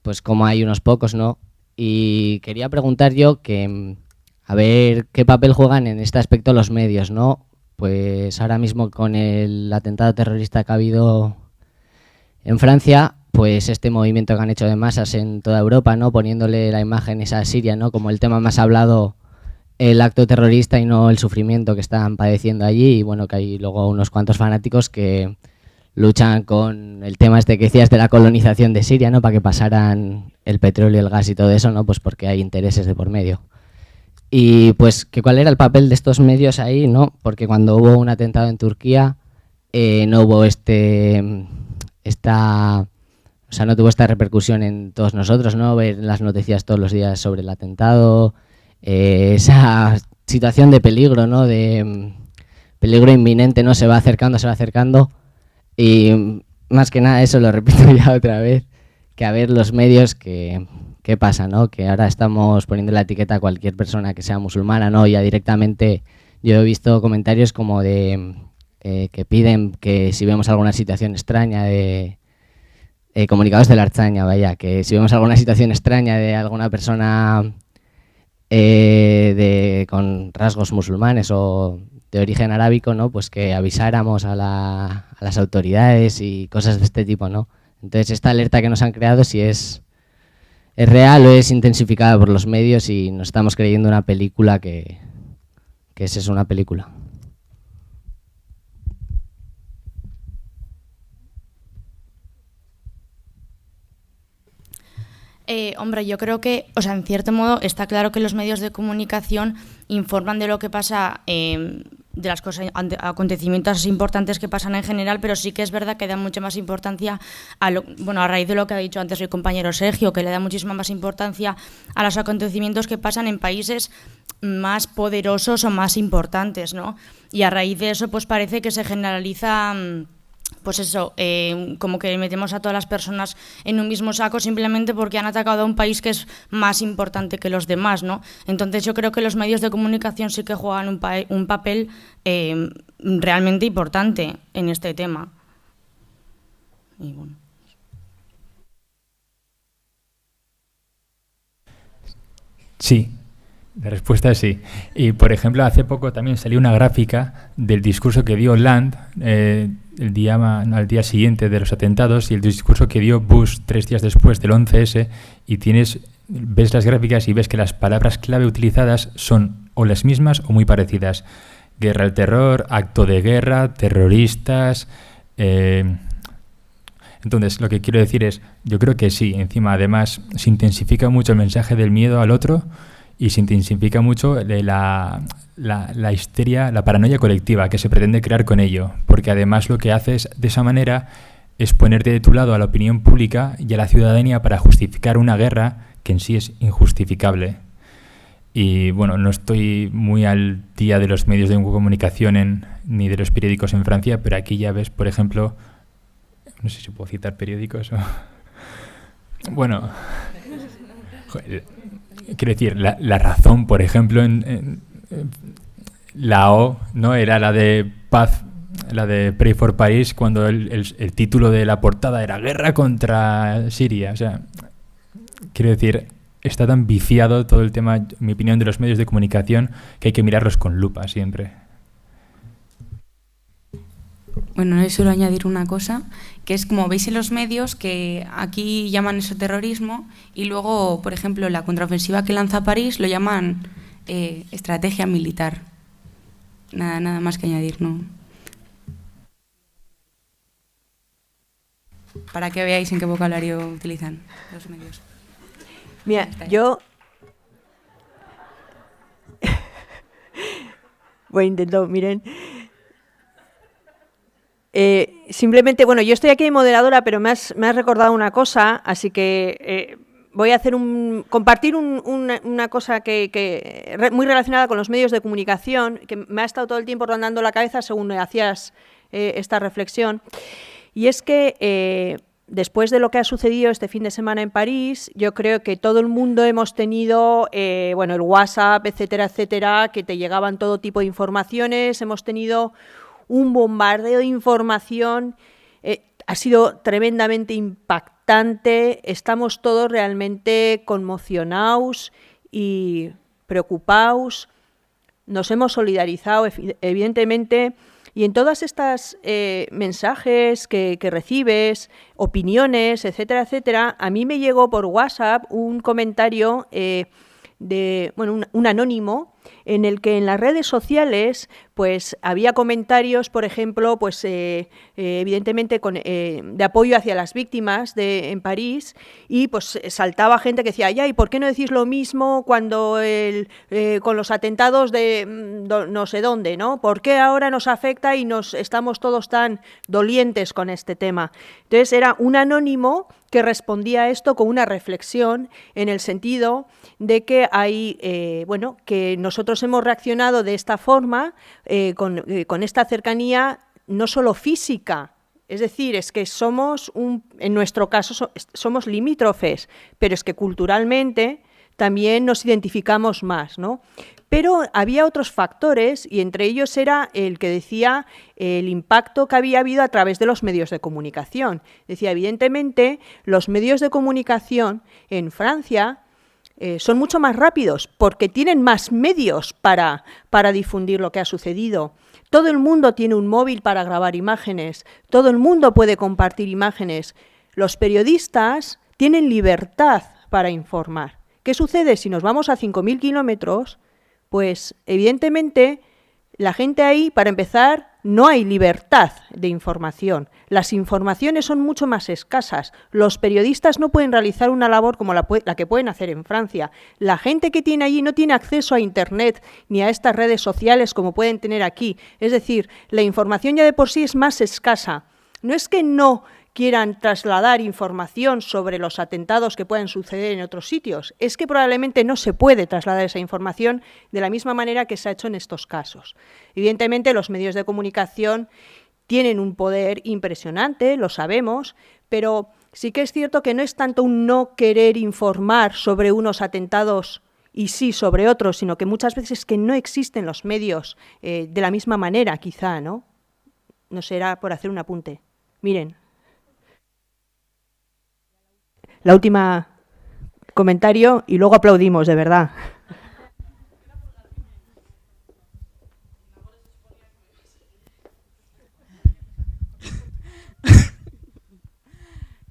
[SPEAKER 13] pues como hay unos pocos, ¿no? Y quería preguntar yo que, a ver qué papel juegan en este aspecto los medios, ¿no? Pues ahora mismo con el atentado terrorista que ha habido en Francia, pues este movimiento que han hecho de masas en toda Europa, ¿no? Poniéndole la imagen esa a Siria, ¿no? Como el tema más hablado, el acto terrorista y no el sufrimiento que están padeciendo allí. Y bueno, que hay luego unos cuantos fanáticos que luchan con el tema este que decías de la colonización de Siria, ¿no? Para que pasaran el petróleo, el gas y todo eso, ¿no? Pues porque hay intereses de por medio. Y pues que cuál era el papel de estos medios ahí, ¿no? Porque cuando hubo un atentado en Turquía no hubo no tuvo esta repercusión en todos nosotros, ¿no? Ver las noticias todos los días sobre el atentado, esa situación de peligro, ¿no? De peligro inminente, ¿no? Se va acercando y más que nada eso lo repito ya otra vez, que a ver los medios qué pasa, ¿no? Que ahora estamos poniendo la etiqueta a cualquier persona que sea musulmana, ¿no? Ya directamente yo he visto comentarios como de que piden que si vemos alguna situación extraña de comunicados de la Archaña, vaya, que si vemos alguna situación extraña de alguna persona con rasgos musulmanes o de origen arábico, ¿no? Pues que avisáramos a las autoridades y cosas de este tipo, ¿no? Entonces esta alerta que nos han creado, si es real o es intensificada por los medios y nos estamos creyendo una película que es una película.
[SPEAKER 4] Hombre, yo creo que, o sea, en cierto modo está claro que los medios de comunicación informan de lo que pasa, de las cosas, acontecimientos importantes que pasan en general, pero sí que es verdad que da mucha más importancia a raíz de lo que ha dicho antes el compañero Sergio, que le da muchísima más importancia a los acontecimientos que pasan en países más poderosos o más importantes, ¿no? Y a raíz de eso, pues parece que se generaliza, pues eso, como que metemos a todas las personas en un mismo saco simplemente porque han atacado a un país que es más importante que los demás, ¿no? Entonces yo creo que los medios de comunicación sí que juegan un papel realmente importante en este tema. Y bueno.
[SPEAKER 6] Sí. La respuesta es sí. Y, por ejemplo, hace poco también salió una gráfica del discurso que dio Hollande al día siguiente de los atentados y el discurso que dio Bush 3 días después del 11S, y ves las gráficas y ves que las palabras clave utilizadas son o las mismas o muy parecidas. Guerra al terror, acto de guerra, terroristas, Entonces, lo que quiero decir es, yo creo que sí, encima, además, se intensifica mucho el mensaje del miedo al otro y se intensifica mucho la histeria, la paranoia colectiva que se pretende crear con ello, porque además lo que haces de esa manera es ponerte de tu lado a la opinión pública y a la ciudadanía para justificar una guerra que en sí es injustificable. Y bueno, no estoy muy al día de los medios de comunicación ni de los periódicos en Francia, pero aquí ya ves, por ejemplo, no sé si puedo citar periódicos o... Bueno, quiero decir, la Razón, por ejemplo, en la O, ¿no? Era la de paz, la de Pray for Paris, cuando el título de la portada era Guerra contra Siria. O sea, quiero decir, está tan viciado todo el tema, en mi opinión, de los medios de comunicación, que hay que mirarlos con lupa siempre.
[SPEAKER 5] Bueno, no solo añadir una cosa, que es como veis en los medios que aquí llaman eso terrorismo y luego, por ejemplo, la contraofensiva que lanza París lo llaman estrategia militar. Nada más que añadir, ¿no? Para que veáis en qué vocabulario utilizan los medios.
[SPEAKER 1] Mira, yo... Voy a intentar, miren... simplemente, bueno, yo estoy aquí de moderadora, pero me has recordado una cosa, así que voy a hacer compartir una cosa que muy relacionada con los medios de comunicación, que me ha estado todo el tiempo rondando la cabeza según hacías esta reflexión, y es que después de lo que ha sucedido este fin de semana en París, yo creo que todo el mundo hemos tenido, bueno, el WhatsApp, etcétera, etcétera, que te llegaban todo tipo de informaciones, hemos tenido un bombardeo de información, ha sido tremendamente impactante, estamos todos realmente conmocionados y preocupados, nos hemos solidarizado evidentemente, y en todas estas mensajes que recibes, opiniones, etcétera, etcétera, a mí me llegó por WhatsApp un comentario de, bueno, un anónimo, en el que en las redes sociales pues había comentarios, por ejemplo, pues evidentemente de apoyo hacia las víctimas en París, y pues saltaba gente que decía, ya, ¿y por qué no decís lo mismo cuando con los atentados de no sé dónde, ¿no? ¿Por qué ahora nos afecta y estamos todos tan dolientes con este tema? Entonces era un anónimo que respondía a esto con una reflexión en el sentido de que hay, bueno, que nosotros hemos reaccionado de esta forma, con esta cercanía no solo física, es decir, es que somos, en nuestro caso, somos limítrofes, pero es que culturalmente también nos identificamos más, ¿no? Pero había otros factores, y entre ellos era el que decía el impacto que había habido a través de los medios de comunicación. Decía, evidentemente, los medios de comunicación en Francia son mucho más rápidos porque tienen más medios para difundir lo que ha sucedido. Todo el mundo tiene un móvil para grabar imágenes, todo el mundo puede compartir imágenes. Los periodistas tienen libertad para informar. ¿Qué sucede si nos vamos a 5.000 kilómetros? Pues evidentemente la gente ahí, para empezar, no hay libertad de información. Las informaciones son mucho más escasas. Los periodistas no pueden realizar una labor como la que pueden hacer en Francia. La gente que tiene allí no tiene acceso a Internet ni a estas redes sociales como pueden tener aquí. Es decir, la información ya de por sí es más escasa. No es que no quieran trasladar información sobre los atentados que puedan suceder en otros sitios, es que probablemente no se puede trasladar esa información de la misma manera que se ha hecho en estos casos. Evidentemente, los medios de comunicación tienen un poder impresionante, lo sabemos, pero sí que es cierto que no es tanto un no querer informar sobre unos atentados y sí sobre otros, sino que muchas veces que no existen los medios de la misma manera, quizá, ¿no? No será por hacer un apunte. Miren. La última comentario y luego aplaudimos, de verdad.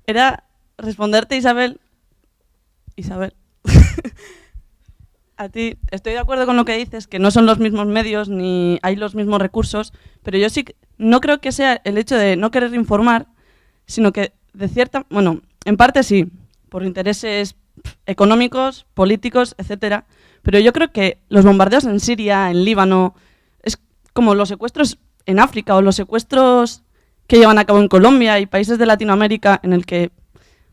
[SPEAKER 12] Era responderte, Isabel. A ti, estoy de acuerdo con lo que dices, que no son los mismos medios ni hay los mismos recursos, pero yo sí no creo que sea el hecho de no querer informar, sino que en parte sí, por intereses económicos, políticos, etcétera, pero yo creo que los bombardeos en Siria, en Líbano, es como los secuestros en África o los secuestros que llevan a cabo en Colombia y países de Latinoamérica en el que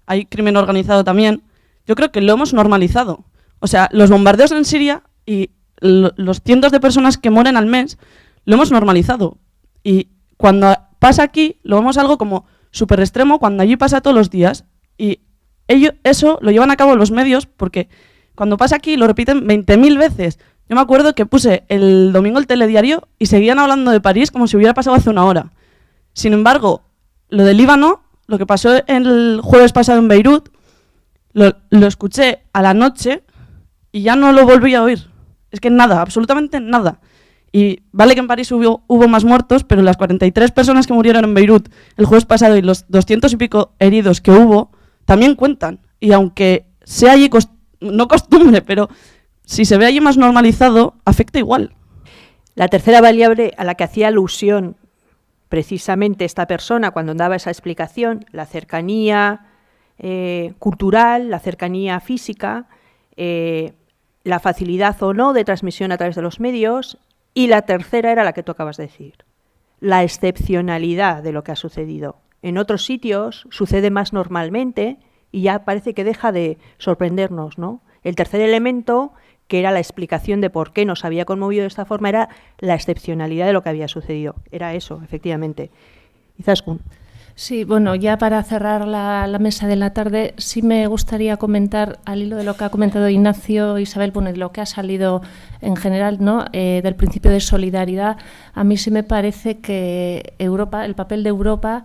[SPEAKER 12] hay crimen organizado también. Yo creo que lo hemos normalizado. O sea, los bombardeos en Siria y los cientos de personas que mueren al mes lo hemos normalizado. Y cuando pasa aquí, lo vemos algo como súper extremo, cuando allí pasa todos los días. Y eso lo llevan a cabo los medios porque cuando pasa aquí lo repiten 20.000 veces. Yo me acuerdo que puse el domingo el telediario y seguían hablando de París como si hubiera pasado hace una hora. Sin embargo, lo de Líbano, lo que pasó el jueves pasado en Beirut, lo escuché a la noche y ya no lo volví a oír. Es que nada, absolutamente nada. Y vale que en París hubo más muertos, pero las 43 personas que murieron en Beirut el jueves pasado y los 200 y pico heridos que hubo, también cuentan. Y aunque sea allí, no costumbre, pero si se ve allí más normalizado, afecta igual.
[SPEAKER 1] La tercera variable a la que hacía alusión precisamente esta persona cuando daba esa explicación, la cercanía cultural, la cercanía física, la facilidad o no de transmisión a través de los medios, y la tercera era la que tú acabas de decir, la excepcionalidad de lo que ha sucedido. En otros sitios sucede más normalmente y ya parece que deja de sorprendernos, ¿no? El tercer elemento, que era la explicación de por qué nos había conmovido de esta forma, era la excepcionalidad de lo que había sucedido. Era eso, efectivamente. Izaskun.
[SPEAKER 2] Sí, bueno, ya para cerrar la mesa de la tarde, sí me gustaría comentar, al hilo de lo que ha comentado Ignacio, Isabel, bueno, de lo que ha salido en general, ¿no? Del principio de solidaridad. A mí sí me parece que Europa, el papel de Europa,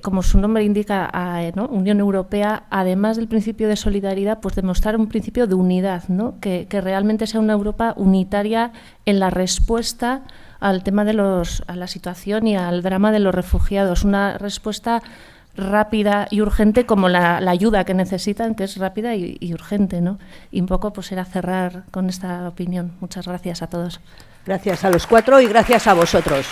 [SPEAKER 2] como su nombre indica, ¿no? Unión Europea, además del principio de solidaridad, pues demostrar un principio de unidad, ¿no? Que realmente sea una Europa unitaria en la respuesta al tema a la situación y al drama de los refugiados, una respuesta rápida y urgente como la ayuda que necesitan, que es rápida y urgente, ¿no? Y un poco pues era cerrar con esta opinión. Muchas gracias a todos.
[SPEAKER 1] Gracias a los cuatro y gracias a vosotros.